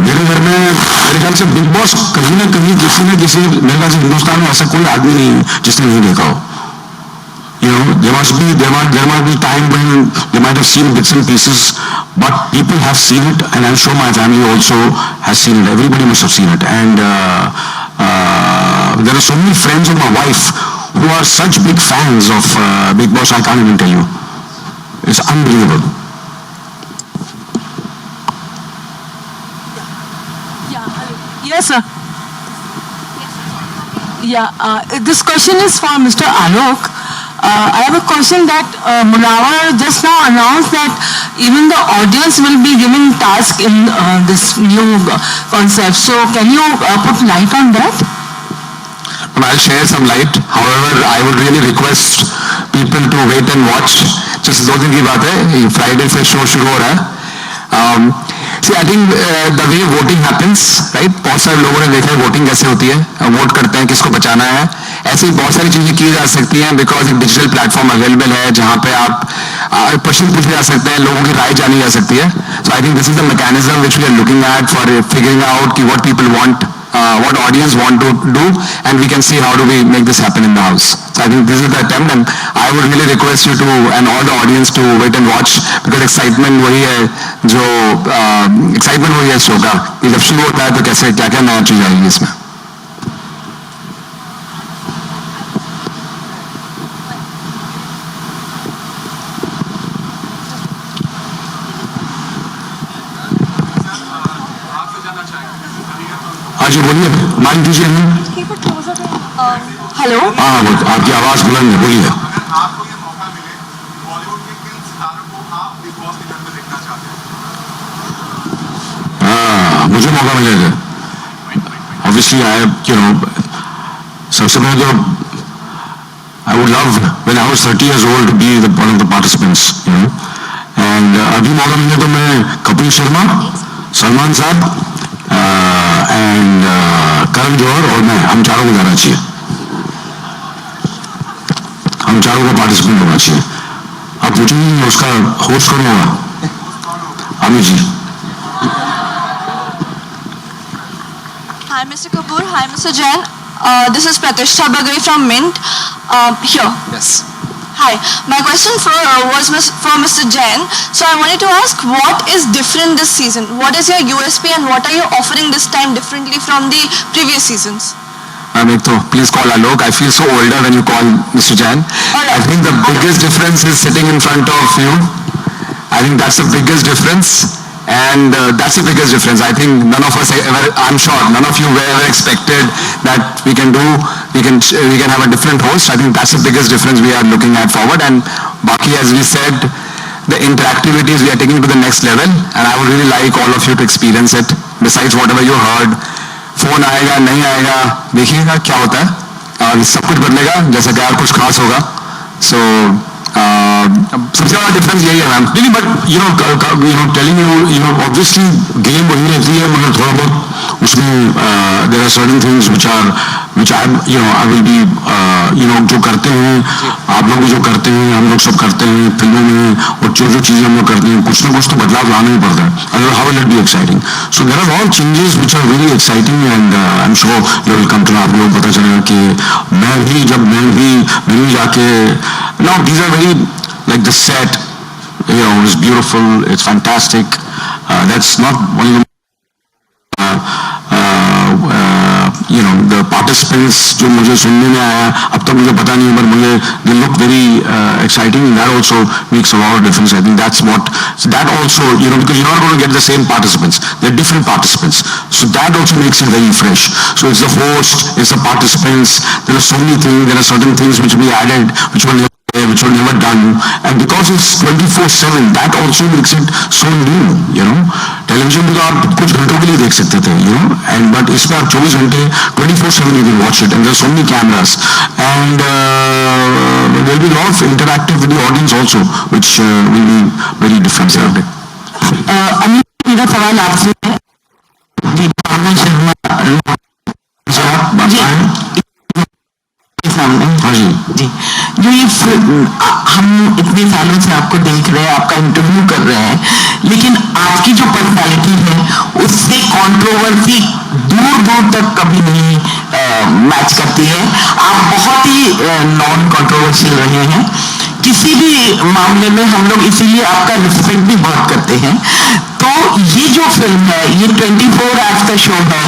मेरे ख्याल से big boss कहीं ना कहीं किसी न किसी, मेरे ख्याल से हिंदुस्तान में ऐसा कोई आदमी नहीं है जिसने नहीं देखा हो. There must be time when they might have seen bits and pieces, but people have seen it, and I'm sure my family also has seen it. Everybody must have seen it, and there are so many friends of my wife who are such big fans of Big Boss. I can't even tell you. It's unbelievable. Yes, sir. Yeah, this question is for Mr. Alok. I have a question that Munawar just now announced that even the audience will be given task in this new concept. So can you put light on that? I'll share some light. However, I would really request people to wait and watch. Just 2 दिन की बात है, Friday से show शुरू हो रहा है. See, I think the way voting happens, right? बहुत सारे लोगों ने देखा है वोटिंग कैसे होती है, वोट करते हैं किसको बचाना है. ऐसे ही बहुत सारी चीजें की जा सकती हैं, बिकॉज एक डिजिटल प्लेटफॉर्म अवेलेबल है जहाँ पे आप प्रश्न पूछे जा सकते हैं, लोगों की राय जानी जा सकती है. So I think this is the mechanism which we are looking at for figuring out कि what people want, what audience want to do, and we can see how do we make this happen in the house. So I think this is the attempt, and I would really request you to, and all the audience, to wait and watch, because excitement वही है जो excitement वही है show का, कि जब शुरू होता है तो कैसे क्या क्या नया चीज आएगी इसमें. हाँ जी बोलिए, मान दीजिए. Hello. हाँ आपकी आवाज बुलंद है, बोलिए. आपको ये मौका मिले, बॉलीवुड के किन सितारों को आप बिग बॉस के घर में देखना चाहते हैं? हाँ, मुझे मौका मिलेगा. Obviously, सबसे पहले तो I would love when I was 30 years old to be one of the participants, and अभी मौका मिले तो मैं कपिल शर्मा, सलमान साहब एंड करण जौहर और मैं, हम चारों को जाना चाहिए. हम चारों को पार्टिसिपेंट होना चाहिए. आप पूछेंगे उसका होस्ट कौन होगा? Amit ji. Hi, Mr. Kapoor. Hi, Mr. Jain. This is Pratishtha Bagri from Mint. Here. Yes. Hi. My question was for Mr. Jain. So I wanted to ask, what is different this season? What is your USP and what are you offering this time differently from the previous seasons? Please call Alok. I feel so older when you call Mr. Jain. Alright. I think the biggest difference is sitting in front of you. I think that's the biggest difference. And that's the biggest difference. I think none of us ever, I'm sure none of you were ever expected that we can have a different host. I think that's the biggest difference we are looking at forward. And Baki, as we said, the interactivities we are taking to the next level. And I would really like all of you to experience it. Besides whatever you heard, phone आएगा नहीं आएगा देखिएगा क्या होता है, और सब कुछ बदलेगा जैसा कि और कुछ खास होगा. सो सबसे बड़ा डिफरेंस यही है मैम. नहीं but telling you obviously game वही रहती है, मगर थोड़ा बहुत उसमें there are certain things which I will be जो करते हैं आप लोग भी जो करते हैं हम लोग सब करते हैं फिल्मों में, और जो चीजें हम लोग करते हैं कुछ ना कुछ तो बदलाव लाना ही पड़ता है. Otherwise how will it be exciting? So there are all changes which are very exciting, and I am sure you will come to know. आप लोगों को पता चलेगा कि मैं भी जाके now these are very, like the set, it's beautiful, it's fantastic. That's not only the participants जो मुझे सुनने में आया, अब तक मुझे पता नहीं, पर मुझे they look very exciting. That also makes a lot of difference. I think that also because you're not going to get the same participants, they're different participants, so that also makes it very fresh. So it's the host, it's the participants, there are so many things, there are certain things which we added which were never done, and because it's 24/7, that also makes it so new. Television में तो आप कुछ घंटों के लिए देख सकते थे, and but इसमें आप 24 घंटे 24/7 you can watch it, and there are so many cameras, and there will be a lot of interactive with the audience also, which will be very different. मेरा सवाल आपसे है जी, भावना शर्मा के सामने। हाँ जी, जो ये हम इतने सालों से आपको देख रहे हैं, आपका इंटरव्यू कर रहे हैं, लेकिन आपकी जो पर्सनालिटी है उससे कंट्रोवर्सी दूर दूर तक कभी नहीं मैच करती है। आप बहुत ही नॉन कंट्रोवर्शियल रहे हैं किसी भी मामले में, हम लोग इसीलिए आपका रिस्पेक्ट भी बहुत करते हैं। तो ये जो फिल्म है, ये 24 आवर्स का शो है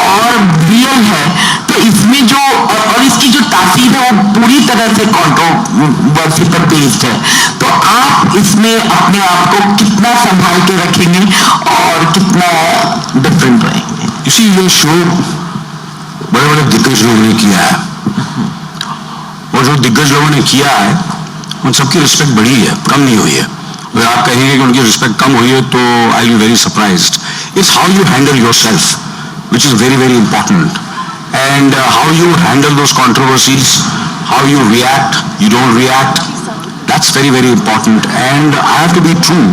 और रियल है, तो इसमें जो और इसकी जो तासीर है वो पूरी तरह से कंट्रोवर्सी पर बेस्ड है। तो आप इसमें अपने आप को कितना संभाल के रखेंगे और कितना डिफरेंट रहेंगे? इसी ये शो बड़े बड़े दिग्गज लोगों ने किया है, और जो दिग्गज लोगों ने किया है उन सबकी रिस्पेक्ट बढ़ी है, कम नहीं हुई है। अगर आप कहेंगे कि उनकी रिस्पेक्ट कम हुई है तो I be very surprised. It's how you handle yourself which is very very important, and how you handle those controversies, how you react, you don't react, that's very very important. And I have to be true,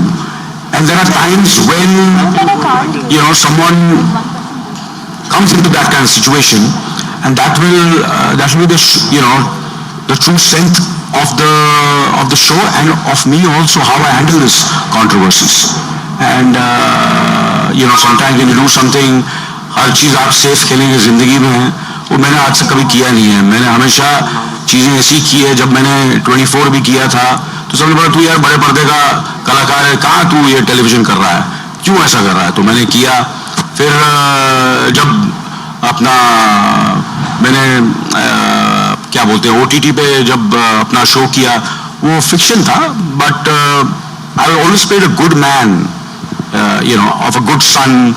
and there are times when someone comes into that kind of situation, and that will be the true strength of the show and of me also, how I handle this controversies. And sometimes when you do something, हर चीज़ आप safe खेलेंगे ज़िंदगी में, वो मैंने आज तक कभी किया नहीं है। मैंने हमेशा चीज़ें ऐसी की है। जब मैंने 24 भी किया था तो सबने बोला तू यार बड़े पर्दे का कलाकार है, कहाँ तू ये टेलीविज़न कर रहा है, क्यों ऐसा कर रहा है? तो मैंने किया। फिर जब अपना मैंने क्या बोलते हैं OTT पे जब अपना शो किया, वो फिक्शन था, but I always played a good man, of a good son,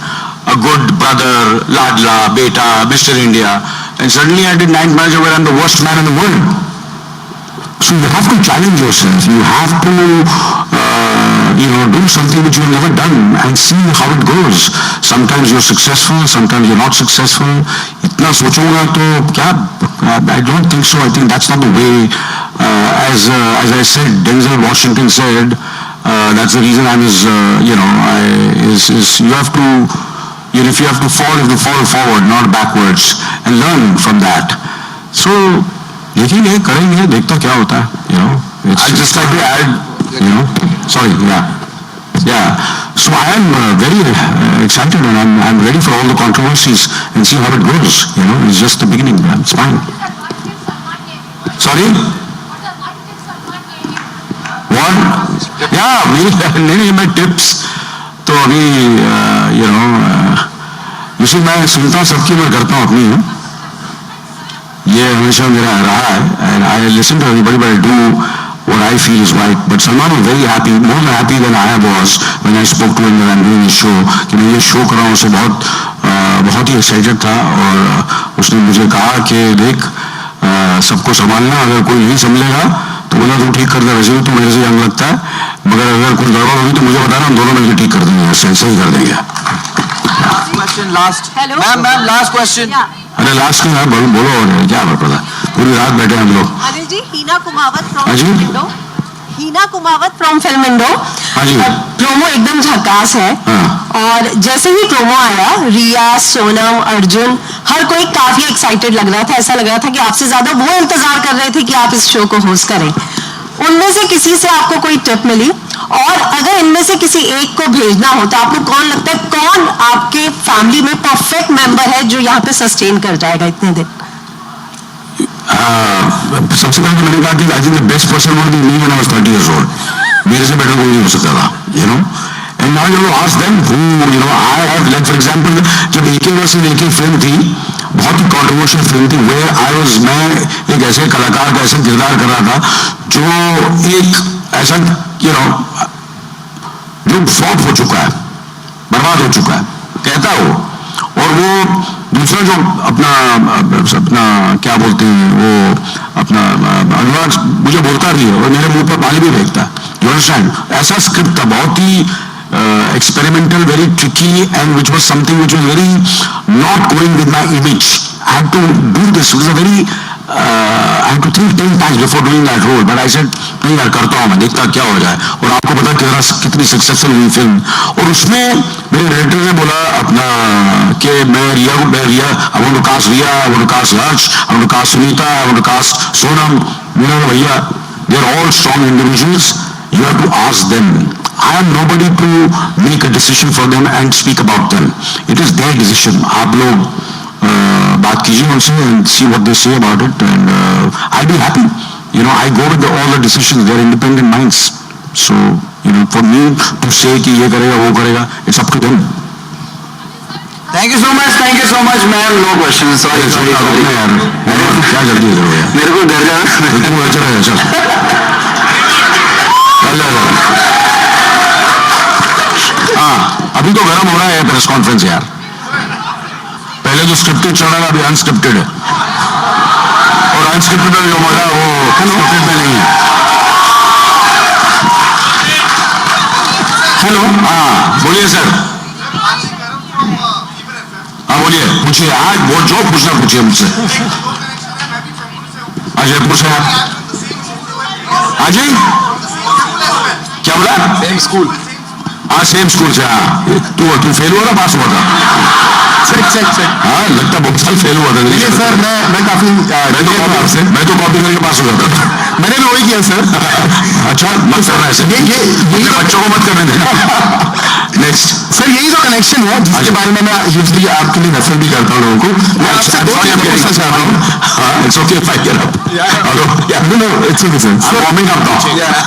a good brother, Ladla, Beta, Mr. India, and suddenly I did Ninth Manager where I'm the worst man in the world. So you have to challenge yourself. You have to, do something which you've never done and see how it goes. Sometimes you're successful, sometimes you're not successful. इतना सोचूंगा तो क्या? I don't think so. I think that's not the way. As I said, Denzel Washington said, that's the reason I'm you have to. If you have to fall forward, not backwards, and learn from that. So, देखेंगे, करेंगे, देखता क्या होता है, I just like to add, sorry, yeah. So I am very excited, and I'm ready for all the controversies and see how it goes. It's just the beginning. It's fine. Sorry? What? Yeah, नहीं मैं tips. तो अभी उसी मैं सुनता हूँ सबकी, मैं करता हूँ अपनी, ये हमेशा मेरा रहा है, and I listen to everybody, but I do what I feel is right. But Salman was very happy, more than happy than I was when I spoke to him that I'm doing this show, कि मैं ये show कर रहा हूँ। उसे बहुत ही excited था, और उसने मुझे कहा कि देख सबको संभालना, अगर कोई नहीं संभलेगा तो बोला तू ठीक कर दे, वैसे भी तो मेरे से यंग लगता है, मगर अगर कोई गड़बड़ होगी तो मुझे बताना, हम दोनों मिलकर ठीक कर देंगे, सही कर देंगे। Hello. Ma'am last question. अरे लास्ट क्यों है, बोलो और क्या पता, पूरी रात बैठे हम लोग। अनिल जी, हीना कुमावत हाँ from जी? Film Indo. Heena Kumawat from film Indo. हाँ जी। प्रोमो एकदम झकास है, और जैसे ही प्रोमो आया, रिया, सोनम, अर्जुन, हर कोई काफी एक्साइटेड लग रहा था। ऐसा लग रहा था कि आपसे ज्यादा वो इंतजार कर रहे थे कि आप इस शो को होस्ट करें। उनमें से किसी से आपको कोई टिप मिली, और अगर इनमें से किसी एक को भेजना हो तो आपको कौन लगता है, कौन आपके फैमिली में परफेक्ट मेंबर है जो यहाँ पे सस्टेन कर जाएगा इतने दिन? सबसे पहले तो मैंने कहा कि I think the best person would be me when I was 30 years old. मेरे से बेटर कोई नहीं हो सकता था, And now you ask them who, I have, like for example, जब AK versus AK फिल्म थी, बहुत ही controversial फिल्म थी, where मैं एक ऐसे कलाकार का ऐसा किरदार कर रहा था जो एक ऐसा जो फ्लॉप हो चुका है, बर्बाद हो चुका है, कहता हो, और वो दूसरा जो अपना क्या बोलते हैं, वो अपना अनुराग मुझे बोलता भी है और मेरे मुंह पर पानी भी फेंकता है, यू अंडरस्टैंड? ऐसा स्क्रिप्ट था, बहुत ही experimental, very tricky, and which was something which was very not going with my image. I had to do this. It was a very I had to think 10 times before doing that role, but I said नहीं यार करता हूँ मैं, देखता क्या हो जाए. और आपको पता कितनी सक्सेसफुल हुई फिल्म. और उसमें मेरे डायरेक्टर ने बोला अपना कि मैं रिया I want to cast Riya, I want to cast Harsh, I want to cast Sunita, I want to cast Sonam. मेरा भैया, they are all strong individuals. You have to ask them. I am nobody to make a decision for them and speak about them. It is their decision. आप लोग बात कीजिए उनसे and see what they say about it, and I'll be happy. You know, I go with all the decisions. They're independent minds. So, you know, for me to say कि ये करेगा वो करेगा, it's up to them. Thank you so much, man. No questions. Sorry. यार, क्या जल्दी है यार? मेरे को डर जा. तू अच्छा है, चल. हाँ, अभी तो गर्म हो रहा है प्रेस कॉन्फ्रेंस यार. पहले जो स्क्रिप्टेड चल रहा है, अभी अनस्क्रिप्टेड है. और अनस्क्रिप्टेड में जो मजा वो स्क्रिप्टेड में नहीं है. हेलो, हाँ बोलिए सर. हाँ बोलिए, पूछिए. आज वो जो पूछना पूछिए मुझसे. जयपुर से आप? हाँ जी, क्या बोला? Same school. हाँ सेम स्कूल से. हाँ तू फेल हुआ था, पास हुआ था? चेक. हाँ लगता बहुत साल फेल हुआ था. नहीं सर, मैं काफी मैं तो कॉपी करके पास हो जाता था. मैंने भी वही किया सर. अच्छा मत करना है सर, ये बच्चों को मत करने देना. नेक्स्ट सर, यही तो कनेक्शन है जिसके बारे में मैं यूजुअली आपके लिए रेफर भी करता हूँ लोगों को. मैं आपसे दो चीजें पूछना चाह रहा हूँ. हाँ, it's okay if I get up. No, it's okay sir. I'm warming up now.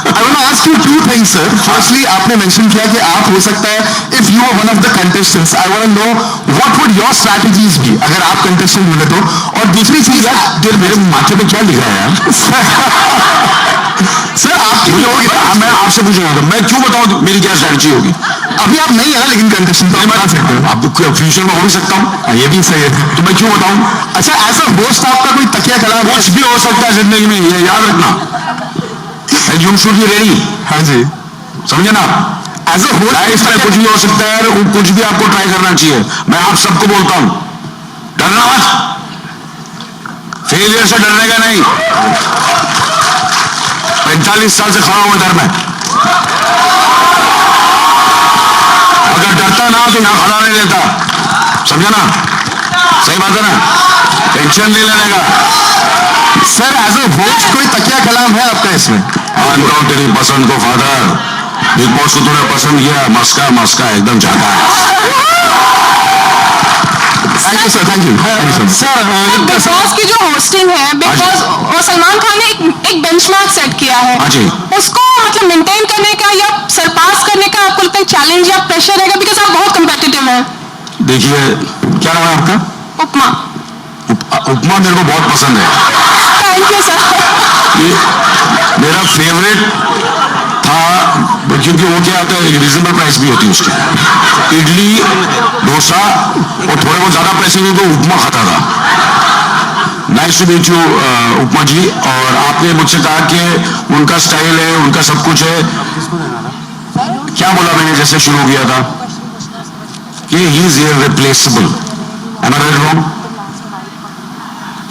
I want to ask you two things sir. Firstly, आपने मेंशन किया कि आप हो सकता है if you are one of the contestants, I want to know what would your strategies be अगर आप contestant मिले तो. और दूसरी चीज यार, मेरे माथे पे क्या लिखा है यार? सर आपकी होगी. मैं आपसे पूछूंगा तो मैं क्यों बताऊं मेरी क्या स्ट्रैटेजी होगी? अभी आप नहीं है ना, लेकिन कंटेस्टेंट तो बता सकते हो. आप फ्यूचर में हो भी सकता हूँ. ये भी सही है, तो मैं क्यों बताऊं? अच्छा, एज अ होस्ट आपका कोई तकिया कलाम कुछ भी हो सकता है जिंदगी में, ये याद रखना. And you should be ready. हाँ जी, समझे ना? एज अ होस्ट लाइफ में कुछ भी हो सकता है, कुछ भी आपको ट्राई करना चाहिए. मैं आप सबको बोलता हूं, डरना मत. फेलियर से डरने का नहीं. 45 साल से खड़ा हुआ इधर में. अगर डरता ना तो यहां खड़ा नहीं लेता. समझा ना? सही बात है ना? टेंशन नहीं लेने का. सर एज अ होस्ट कोई तकिया कलाम है आपका इसमें? बताओ तेरी पसंद को फादर. बिग बॉस को तूने पसंद किया, मस्का एकदम जाता है. Thank you sir. Thank you sir. Big boss की जो होस्टिंग है, बिग बॉस और सलमान खान ने एक बेंचमार्क सेट किया है. हाँ जी. उसको मतलब मेंटेन करने का या सरपास करने का आपको लगता है चैलेंज या प्रेशर रहेगा, बिकॉज आप बहुत कम्पिटिटिव हैं. देखिए, क्या नाम है आपका? उपमा. उपमा मेरे को बहुत पसंद है. Thank you sir. मेरा फेवरेट था क्योंकि वो क्या होता है, रीजनेबल प्राइस भी होती है उसकी. इडली, डोसा और थोड़े बहुत ज्यादा पैसे में तो उपमा खाता था. नाइस टू मीट यू उपमा जी. और आपने मुझसे कहा कि उनका स्टाइल है, उनका सब कुछ है. क्या बोला मैंने जैसे शुरू किया था कि he is irreplaceable. Am I right wrong?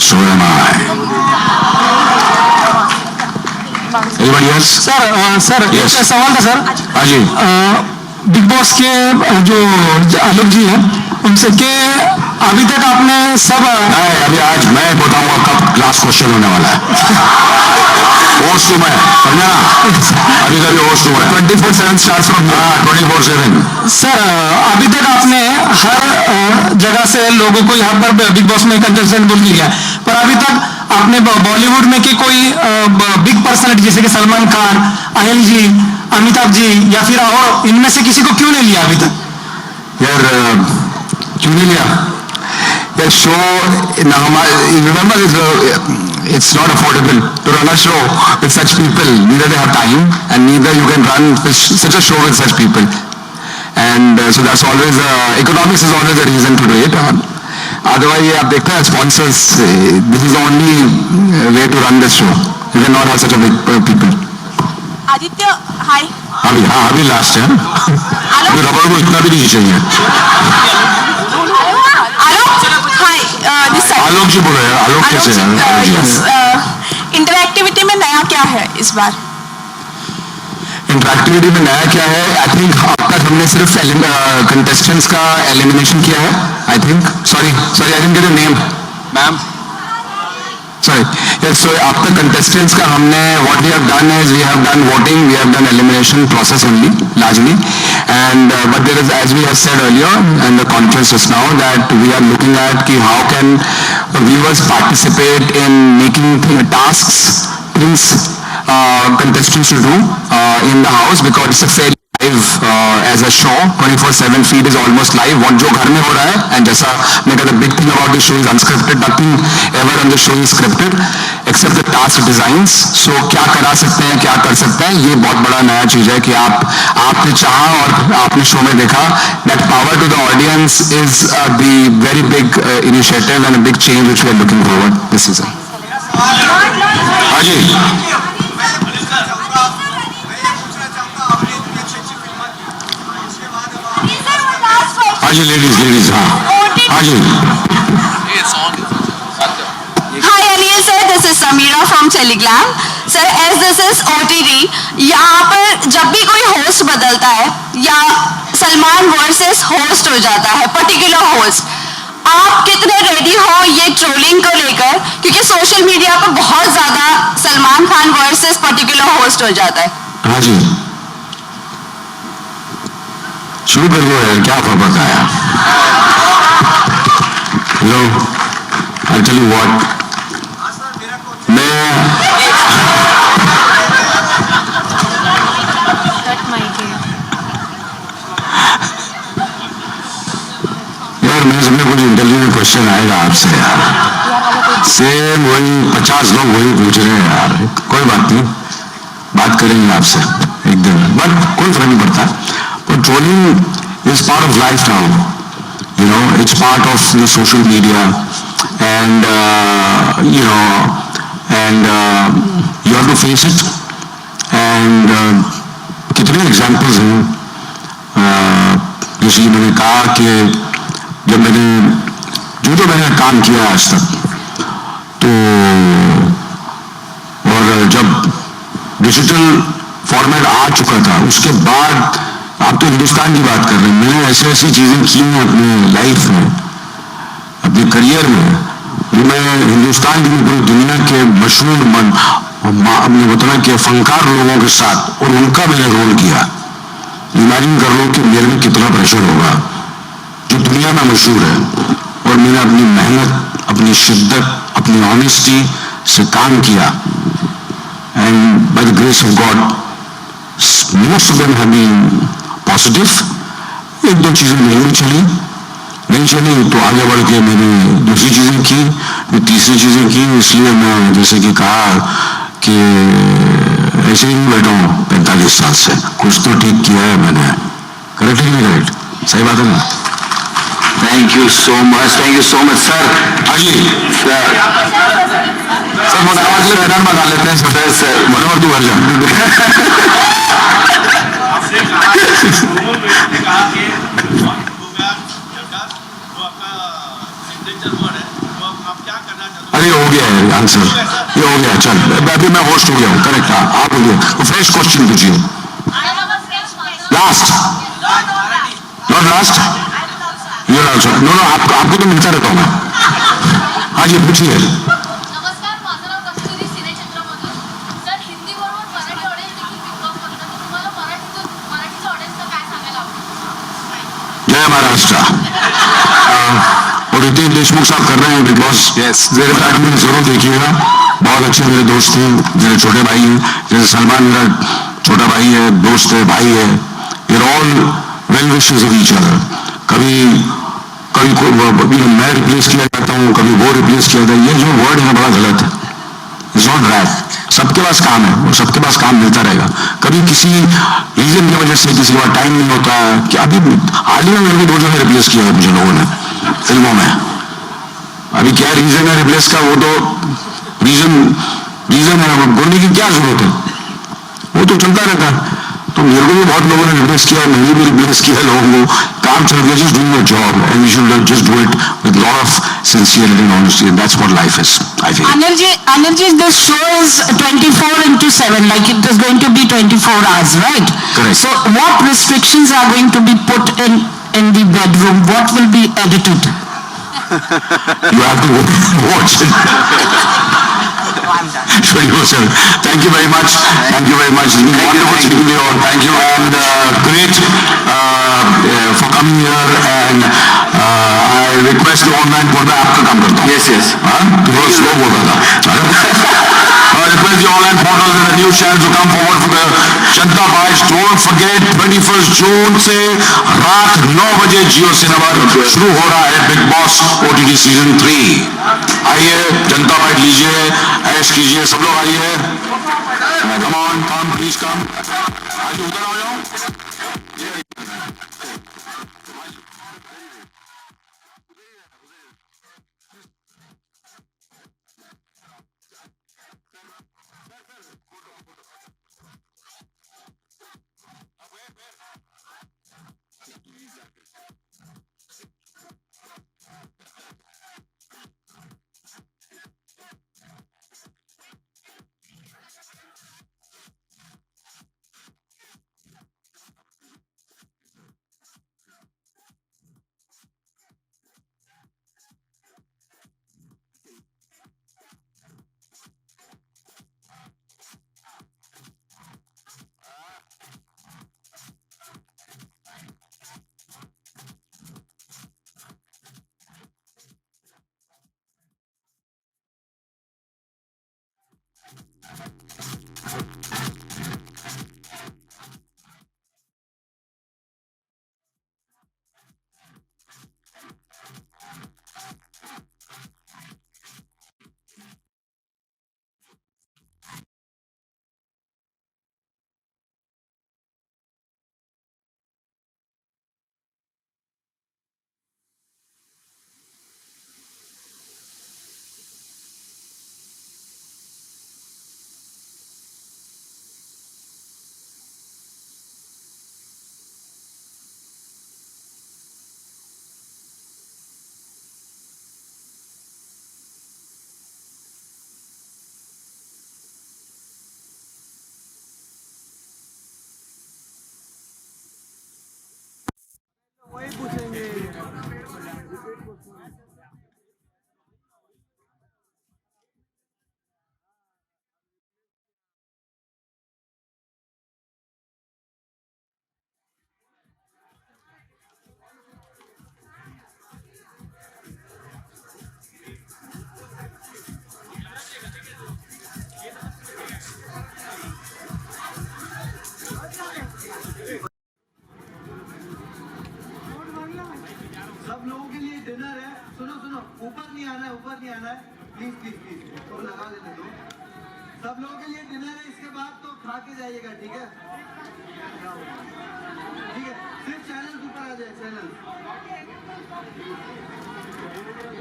So am I. Anybody else? Sir Yes. एक सवाल था सर. हाँ जी. बिग बॉस के जो आलोक जी हैं उनसे कि अभी तक आपने सब नहीं, अभी आज मैं बताऊंगा कब लास्ट क्वेश्चन होने वाला है. होस्ट हूँ मैं, समझा ना? अभी कभी होस्ट हूँ मैं. 24/7 स्टार्स फ्रॉम 24/7. सर अभी तक आपने हर जगह से लोगों को यहाँ पर बिग बॉस में कंटेस्टेंट बोल दिया, पर अभी तक आपने बॉलीवुड में कि कोई बिग पर्सनालिटी जैसे कि सलमान खान, अनिल जी, अमिताभ जी या फिर और इनमें से किसी को क्यों नहीं लिया अभी तक? यार क्यों नहीं लिया? यार show remember it's not affordable to run a show with such people. Neither they have time and neither you can run such a show with such people. And so that's always economics is always a reason to do it. Otherwise आप देखते हैं sponsors, this is the only way to run this show. You cannot have such a big people. Aditya हाय. अभी last है. अभी rubber को इतना भी नहीं चाहिए. Hello? Hi, this side. आलोक जी बोलो यार, आलोक कैसे है? इंटरएक्टिविटी में नया क्या है इस बार? इंटरएक्टिविटी में नया क्या है? आई थिंक अब तक हमने सिर्फ कंटेस्टेंट्स का एलिमिनेशन किया है. I think sorry I didn't get a name ma'am. Sorry. Yes, so अब तक contestants का हमने what we have done is we have done voting, we have done elimination process only, largely, and but there is, as we have said earlier in the conference just now, that we are looking at कि how can viewers participate in making tasks, things contestants to do in the house, because it's a fairly live as a show. 24/7 feed is almost live. What जो घर में हो रहा है, and जैसा मैं कहता, big thing about the show is unscripted. Nothing ever on the show is scripted except the task designs. So क्या करा सकते हैं, क्या कर सकते हैं, ये बहुत बड़ा नया चीज है कि आपने चाहा और आपने शो में देखा. That power to the audience is the very big initiative and a big change which we are looking forward this season. हाँ जी. हाँ जी लेडीज हाँ जी. Hi Anil sir, this is Samira from Teleglam. Sir, as this is OTT, यहाँ पर जब भी कोई host बदलता है या सलमान वर्सेस होस्ट हो जाता है, पर्टिकुलर होस्ट, आप कितने रेडी हो ये ट्रोलिंग को लेकर? क्योंकि सोशल मीडिया पर बहुत ज्यादा Salman Khan versus particular host हो जाता है. हाँ जी, शुरू कर दो यार, क्या फर्क आया? लो, I'll tell you what, मैं यार मैं समझे कुछ इंटरव्यू में क्वेश्चन आएगा आपसे यार, सेम वही 50 लोग वही पूछ रहे हैं यार. कोई बात नहीं, बात करेंगे आपसे एक दिन, बट कोई फर्क नहीं पड़ता. But trolling is part of life now, you know, it's part of the social media, and you have to face it. And कितने एग्जाम्पल्स हैं, जैसे मैंने कहा कि जब मैंने मैंने काम किया आज तक, तो और जब डिजिटल फॉर्मेट आ चुका था, उसके बाद आप तो हिंदुस्तान की बात कर रहे हैं, मैंने ऐसी चीजें की हैं अपने लाइफ में, अपने करियर में, जो मैं हिंदुस्तान की पूरी दुनिया के मशहूर अपने बताना कि फनकार लोगों के साथ, और उनका मैंने रोल किया. इमेजिन कर लो कि मेरे में कितना प्रेशर होगा, जो दुनिया में मशहूर है, और मैंने अपनी मेहनत, अपनी शिद्दत, अपनी ऑनेस्टी से काम किया, and by the grace of God most of them have been positive. एक दो चीजें नहीं चली, तो आगे बढ़ के मैंने दूसरी चीजें की, फिर तीसरी चीजें की. इसलिए मैं जैसे कि कहा कि ऐसे ही बैठा हूँ 45 साल से, कुछ तो ठीक किया है मैंने. करेक्ट है नहीं करेक्ट? सही बात है ना? Thank you so much sir. हाँ जी सर, मुनावर के मैदान में डाल लेते हैं सर. मुनावर तू घर जा. अरे हो गया है आंसर, ये हो गया. चल अभी मैं होस्ट हो गया हूँ. करेक्ट, हाँ आप बोलिए. तो फ्रेश क्वेश्चन पूछिए. लास्ट, नॉट लास्ट, ये लास्ट. नो आपको तो मिलता रहता हूँ मैं. हाँ जी पूछिए. जय महाराष्ट्र. और रितेश देशमुख साहब कर रहे हैं बिग बॉस. यस, में जरूर देखिएगा. बहुत अच्छे मेरे दोस्त हैं, मेरे छोटे भाई हैं. जैसे सलमान मेरा छोटा भाई है, दोस्त है, भाई है. ये all well wishes of each other. कभी मैं रिप्लेस किया जाता हूँ, कभी वो रिप्लेस किया जाता है. ये जो वर्ड है बड़ा गलत है. It's not right. सबके पास काम है और सबके पास काम मिलता रहेगा. कभी किसी रीजन की वजह से किसी के पास टाइम नहीं होता है कि अभी हाल ही में मेरे को 2 जगह रिप्लेस किया है मुझे लोगों ने फिल्मों में. अभी क्या रीजन है रिप्लेस का, वो तो रीजन है, बोलने की क्या जरूरत है, वो तो चलता रहता है. तो मेरे को भी बहुत लोगों ने रिक्वेस्ट किया, मैंने भी रिक्वेस्ट किया लोगों को, काम चल गया, just doing your job and you should just do it with lot of sincerity and honesty, and that's what life is, I feel. Anilji, the show is 24/7, like it is going to be 24 hours, right? Correct. So what restrictions are going to be put in the bedroom? What will be edited? You have to watch it. Show yourself. Thank you very much. Thank you very much. It's been wonderful speaking to you all. Thank you, and great for coming here. And I request the online portal आपका काम करता हूँ. Yes, yes. हाँ, थोड़ा slow बोल रहा था. I request the online portals and the news channels to come forward for the Janata Party. Don't forget 21st June से रात 9 बजे जियो सिनेमा शुरू हो रहा है बिग बॉस OTT सीजन 3. आइए, जनता पार्टी लीजिए, ऐश कीजिए, सब लोग आइए. Come on, come, please come. आज उधर आ जाओ. ऊपर नहीं आना है, प्लीज प्लीज प्लीज तो लगा देने दो. सब लोगों के लिए डिनर है, इसके बाद तो खा के जाइएगा, ठीक है? ठीक है, सिर्फ चैनल ऊपर आ जाए, चैनल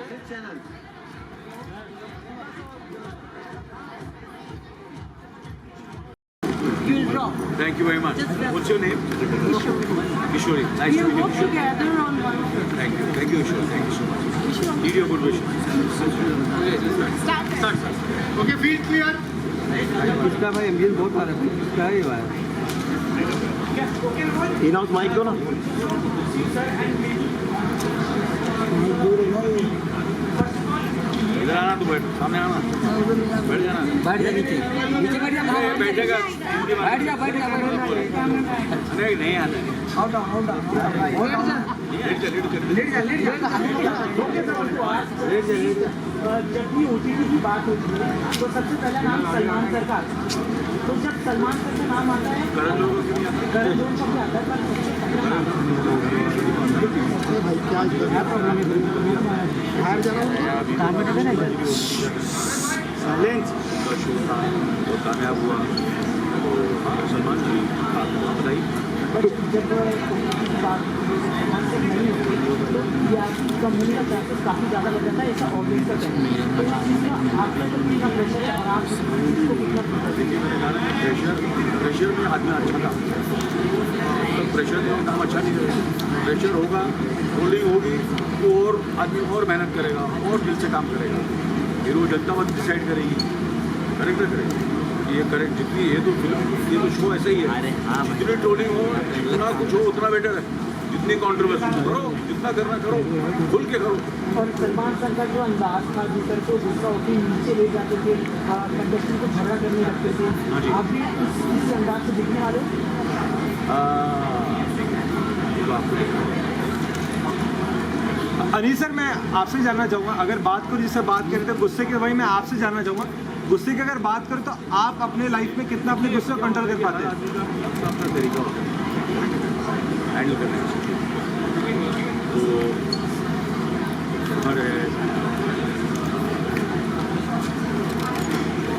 सिर्फ channel. Thank you very much. What's your name? Kishori. Nice to meet you. together on one. Thank you. Thank you, Kishori. Thank you so much. Need your good wishes. Start. Okay, field clear. इसका भाई ambience बहुत आ रहा है, इसका है भाई. In house mic दो ना. इधर आना, तो बैठ, सामने आना, बैठ जाना. बैठ जा नीचे बैठ जा. बैठेगा. बैठ जा. नहीं आना. आउट डाउन जब भी OTT की बात होती है तो सबसे पहला नाम सलमान सर का आता है. तो जब सलमान सर का नाम आता है, करण जोहर का भी आता है, पर सबसे पहला कामयाब हुआ. सलमान जी, आप बताइए. बात मन से नहीं होती तो या कम होने का चांसेस काफ़ी ज़्यादा लग जाता है, ऐसा ऑडियंस का कहना है। तो इस चीज़ का आपके ऊपर कितना प्रेशर है और आप इसको कितना प्रेशर में आदमी अच्छा काम तो प्रेशर में काम अच्छा नहीं करेगा। प्रेशर होगा, रोलिंग होगी तो और आदमी और मेहनत करेगा और दिल से काम करेगा। फिर वो जनता मत डिसाइड करेगी, करेक्ट ना करेगी। ये करेक्ट जितनी ये तो फिल्म ये तो शो ऐसा ही है, जितनी ट्रोलिंग हो जितना कुछ हो उतना बेटर है। जितनी कंट्रोवर्सी करो, जितना करना करो, खुल के करो। और सलमान खान का जो अंदाज था दूसरे को दूसरा होती नीचे ले जाते थे, कंटेस्टेंट को झगड़ा करने लगते थे, आप भी इस अंदाज से दिखने वाले हो? अनिल सर, मैं आपसे जानना चाहूँगा, अगर बात करूँ जिससे बात कर रहे थे गुस्से की, वही मैं आपसे जानना चाहूँगा गुस्से की अगर बात करूँ तो आप अपने लाइफ में कितना अपने गुस्से को कंट्रोल कर पाते हैं? अपना तरीका होता है हैंडल करने का। तो हमारे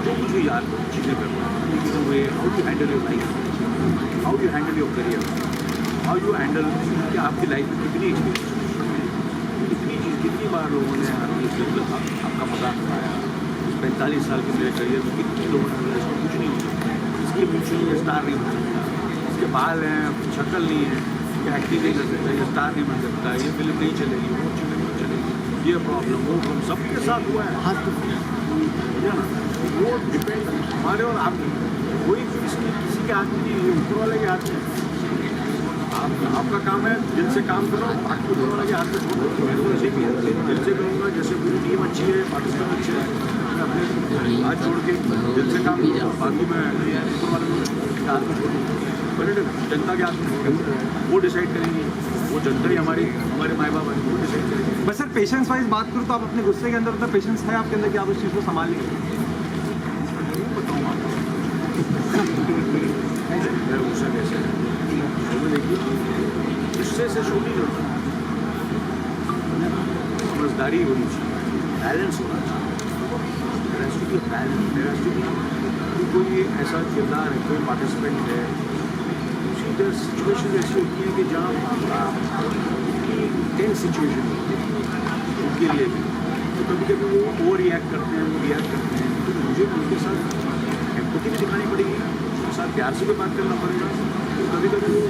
जो मुझे याद चीज़ें करना way how you handle your life, how you handle your career, how you handle कि आपकी लाइफ में कितनी चीज़ कितनी बार लोगों ने आपका मजाक उठाया। 45 साल के मेरे करियर में कितने लोगों ने बोला इसको कुछ नहीं होता, इसके पीछे ये स्टार नहीं बन सकता, इसके बाल हैं, शक्ल नहीं है, ये एक्टिंग नहीं कर सकता, ये स्टार नहीं बन सकता, ये फिल्म नहीं चलेगी, वो फिल्म नहीं चलेगी, ये प्रॉब्लम वो सबके साथ हुआ है। हाथ तो वो डिपेंड हमारे और आप कोई किसी के हाथ में नहीं, ऊपर वाले के हाथ में। आपका काम है दिल से काम करो, बाकी ऊपर वाले के हाथ में छोड़ो। मैं तो ऐसे भी दिल से करूँगा, जैसे पूरी टीम अच्छी है, पाकिस्तान अच्छे है, अपने हाथ छोड़ के दिल से काम करूँगा, बाकी मैं ऊपर वाले के हाथ में छोड़ूँगा। बट जनता के हाथ में वो डिसाइड करेंगी, वो जनता ही हमारे माँ बाप है, वो डिसाइड करेंगे। बस सर, पेशेंस वाइज बात करूँ तो आप अपने गुस्से के अंदर उतना पेशेंस है आपके अंदर कि आप उस चीज़ को संभाल लेंगे? बताऊँ मेरा गुस्सा कैसे है, देखिए गुस्से से शो नहीं करता, समझदारी होनी चाहिए, बैलेंस होना चाहिए। कोई ऐसा किरदार है, कोई पार्टिसिपेंट है, उसी सिचुएशन ऐसी होती है कि जहाँ टेंस सिचुएशन होती है उनके लिए भी, तो कभी कभी वो ओवर रिएक्ट करते हैं, तो मुझे उनके साथ एम्पैथी भी दिखानी पड़ेगी, उनके साथ प्यार से भी बात करना पड़ेगा। तो कभी कभी वो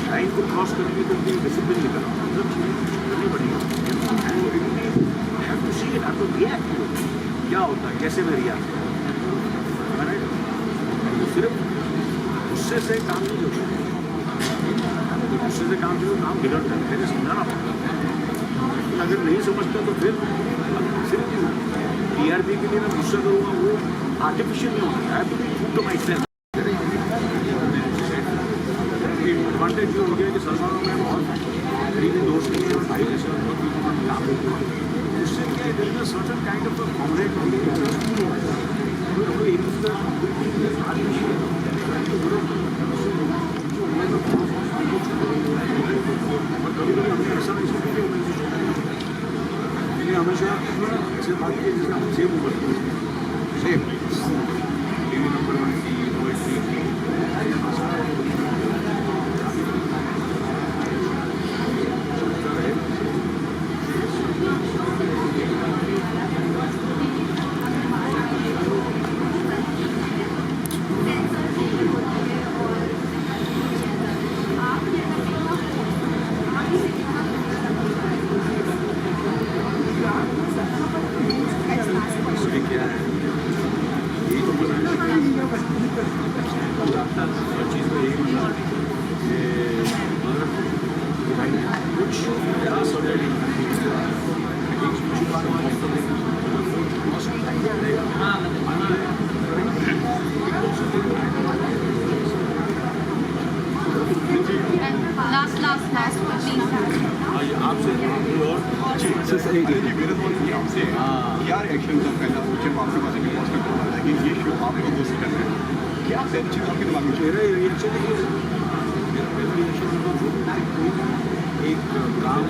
लाइन को क्रॉस करेंगे तो उनकी डिसिप्लिन निकलना मतलब चीज़ें करनी पड़ेगी। क्या होता है, कैसे मैं रिएक्ट करूँ, मैंने सिर्फ गुस्से से काम नहीं होता, गुस्से से काम जो काम बिगड़ता है, मैंने समझाना पड़ता है। अगर नहीं समझता तो फिर सिर्फ TRP के लिए मैं गुस्सा करूँगा, वो आर्टिफिशियल नहीं होता है, तो माई सेल्फ एडवांटेज जो हो गया कि सलमान में बहुत करीबी दोस्त नहीं है और भाई जैसे बहुत काम होते हैं, उससे क्या है सर्टन काइंड ऑफ कॉमरेड हमेशा ऐसे बात की जैसे हम सेम उम्र सेम टीवी नंबर 1 की OST की क्या रिएक्शन था पहला जब आपके पास एक पॉज का कॉल आया कि ये शो आप लोगों से करना है, क्या टेंशन आपके दिमाग में? मेरा रिएक्शन एक काम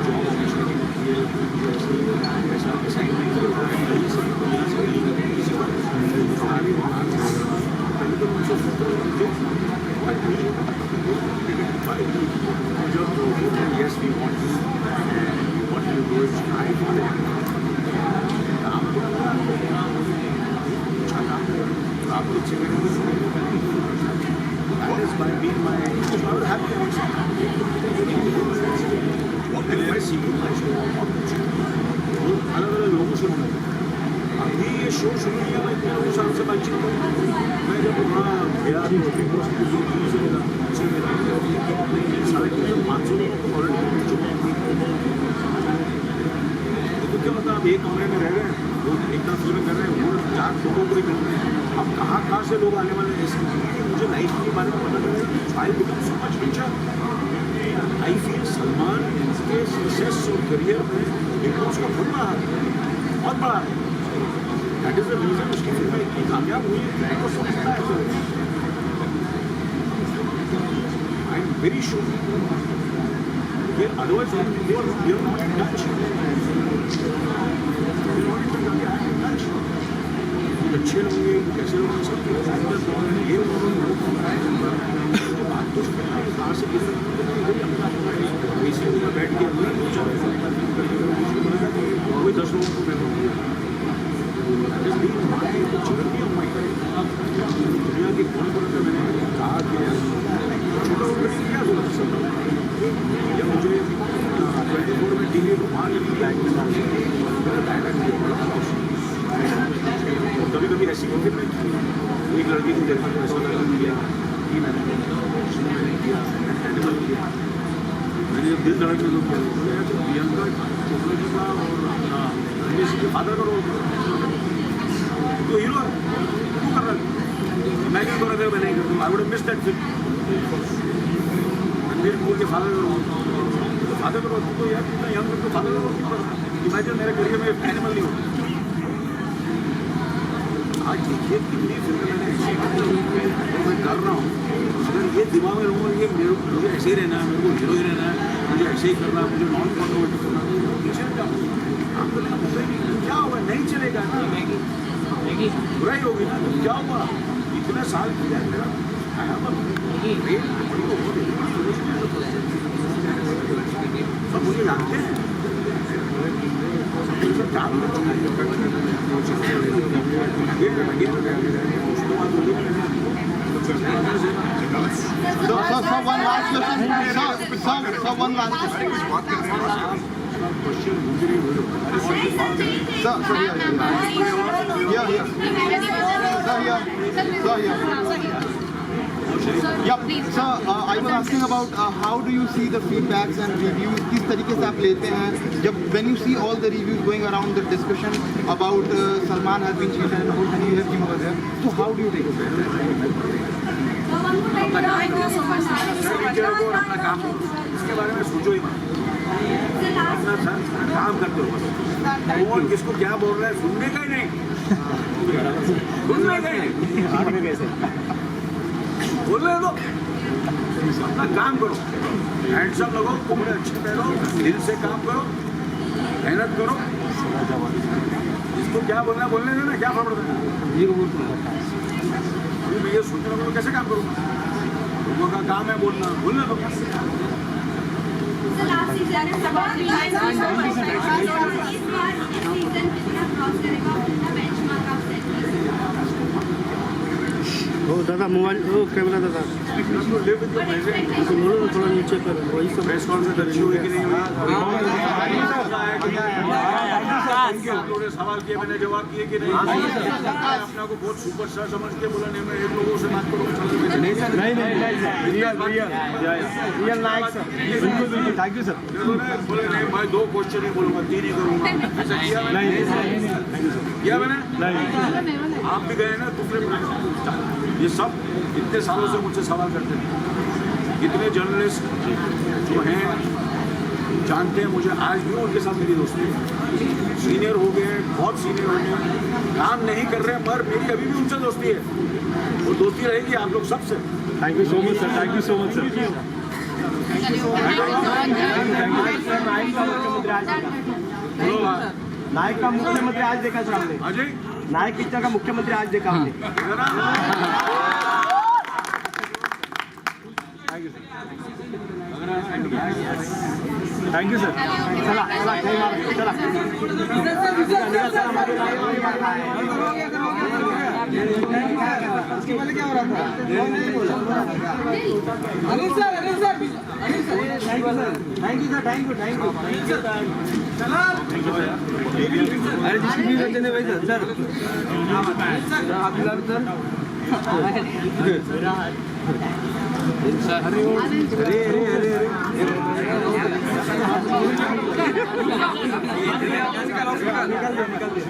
जॉब हमेशा की होती है, ऐसा डिसाइड नहीं करता है, पहले तो मुझे जब we want you, what you do is try for them. काम पूरा करा, अच्छा काम करो, आपको अच्छे करेंगे, that is by being my happy what will I see you my show अलग अलग लोगों से मिला अभी ये शो शुरू किया मैं इतने लोगों से आपसे बातचीत करूँ मैं जब वहाँ गया भी होती हूँ उसकी लोगों से मिला उनसे मिला 550 लोगों को ऑलरेडी मिल चुके हैं तो क्या मतलब आप एक कमरे में रह रहे हैं वो इतना फिल्म कर रहे हैं वो 4 लोगों को भी मिल रहे हैं अब कहाँ से लोग आने वाले हैं ऐसे मुझे लाइफ के बारे में पता चला I become so much richer I feel Salman के सक्सेस और करियर में बिग बॉस का बहुत बड़ा हाथ है बहुत बड़ा है दैट इज द रीजन उसकी फिल्में इतनी कामयाब हुई है मेरे को समझता है I am very sure otherwise we are not in touch अच्छे लोग कैसे लोग सब ये बात तो कहाँ से इसलिए मैं बैठ के वही 10 लोगों को मैं दुनिया के कोने कोने में मैंने कहा कि छोटा क्या जरूरत सब मुझे 24 में टीवी घुमा के कभी कभी ऐसी होगी मैं एक लड़की को देखा तो ऐसा लगा कि मैंने मैंने जब दिल धड़कने लोग प्रियंका चोपड़ा जी का और रणवीर सिंह के फादर का रोल तो हीरो क्यों कर रहा है मैं क्यों कर रहा था मैं नहीं करता I would miss that film Ranveer Kapoor के फादर का रोल फादर का रोल तो यार कितना यंग तो फादर का रोल इमेजिन मेरे करियर में एनिमल नहीं होता आज देखिए कितनी फिल्में मैंने ऐसी मैं कर रहा हूँ अगर ये दिमाग में रहूँगा ये मुझे ऐसे ही रहना है मेरे को हीरो ही रहना है मुझे ऐसे ही करना है मुझे नॉन कॉन्ट्रोवर्टी करना है पीछे क्या आपको क्या होगा नहीं चलेगा ना बुराई होगी ना तो क्या हुआ इतने साल किया मेरा सब मुझे जानते हैं काम one last question. Sir, one last question. Sir, Yep. Sir, I was asking about how do you see the feedbacks and reviews? किस तरीके से आप लेते हैं जब when you see all the reviews going around the discussion about Salman has been cheated and Rahul Gandhi has been over there. So how do you take it? अपना काम इसके बारे में सोचो ही अपना काम करते हो और किसको क्या बोल रहा है सुनने का ही नहीं सुनने का ही नहीं बोल रहे हो अपना काम करो हैंडसम लगो कपड़े अच्छे पहनो दिल से काम करो मेहनत करो इसको क्या बोलना बोलने देना क्या फर्क पड़ता है मैं ये सोचने लगूँ कैसे काम करूँगा लोगों का काम है बोलना बोलना तो दादा मोबाइल कैमरा दादा थोड़ा नीचे करो वही सब प्रेस कॉन्फ्रेंस अच्छी हुई कि नहीं हुई सवाल किए मैंने जवाब किए कि नहीं अपना को बहुत सुपरस्टार समझ के बोला नहीं मैं एक लोगों से बात करूँगा रियल नायक सर बिल्कुल थैंक यू सर बोले नहीं मैं 2 क्वेश्चन ही बोलूँगा 3 ही करूँगा ऐसा किया मैंने आप भी गए ना दूसरे ये सब इतने सालों से मुझसे सवाल करते हैं इतने जर्नलिस्ट जो हैं जानते हैं मुझे आज भी उनके साथ मेरी दोस्ती है सीनियर हो गए बहुत सीनियर हो गए काम नहीं कर रहे पर मेरी अभी भी उनसे दोस्ती है और दोस्ती रहेगी आप लोग सबसे thank you so much sir thank you so much sir Nayak का मुख्यमंत्री आज देखा सर हमने अजय नायक पिक्चर का मुख्यमंत्री आज देखा हमने अगर थैंक यू सर चला चला चला उसके पहले क्या हो रहा था अनिल सर थैंक यू चला अरे जिसकी भी बच्चे ने भाई सर आप सर अरे निकल दे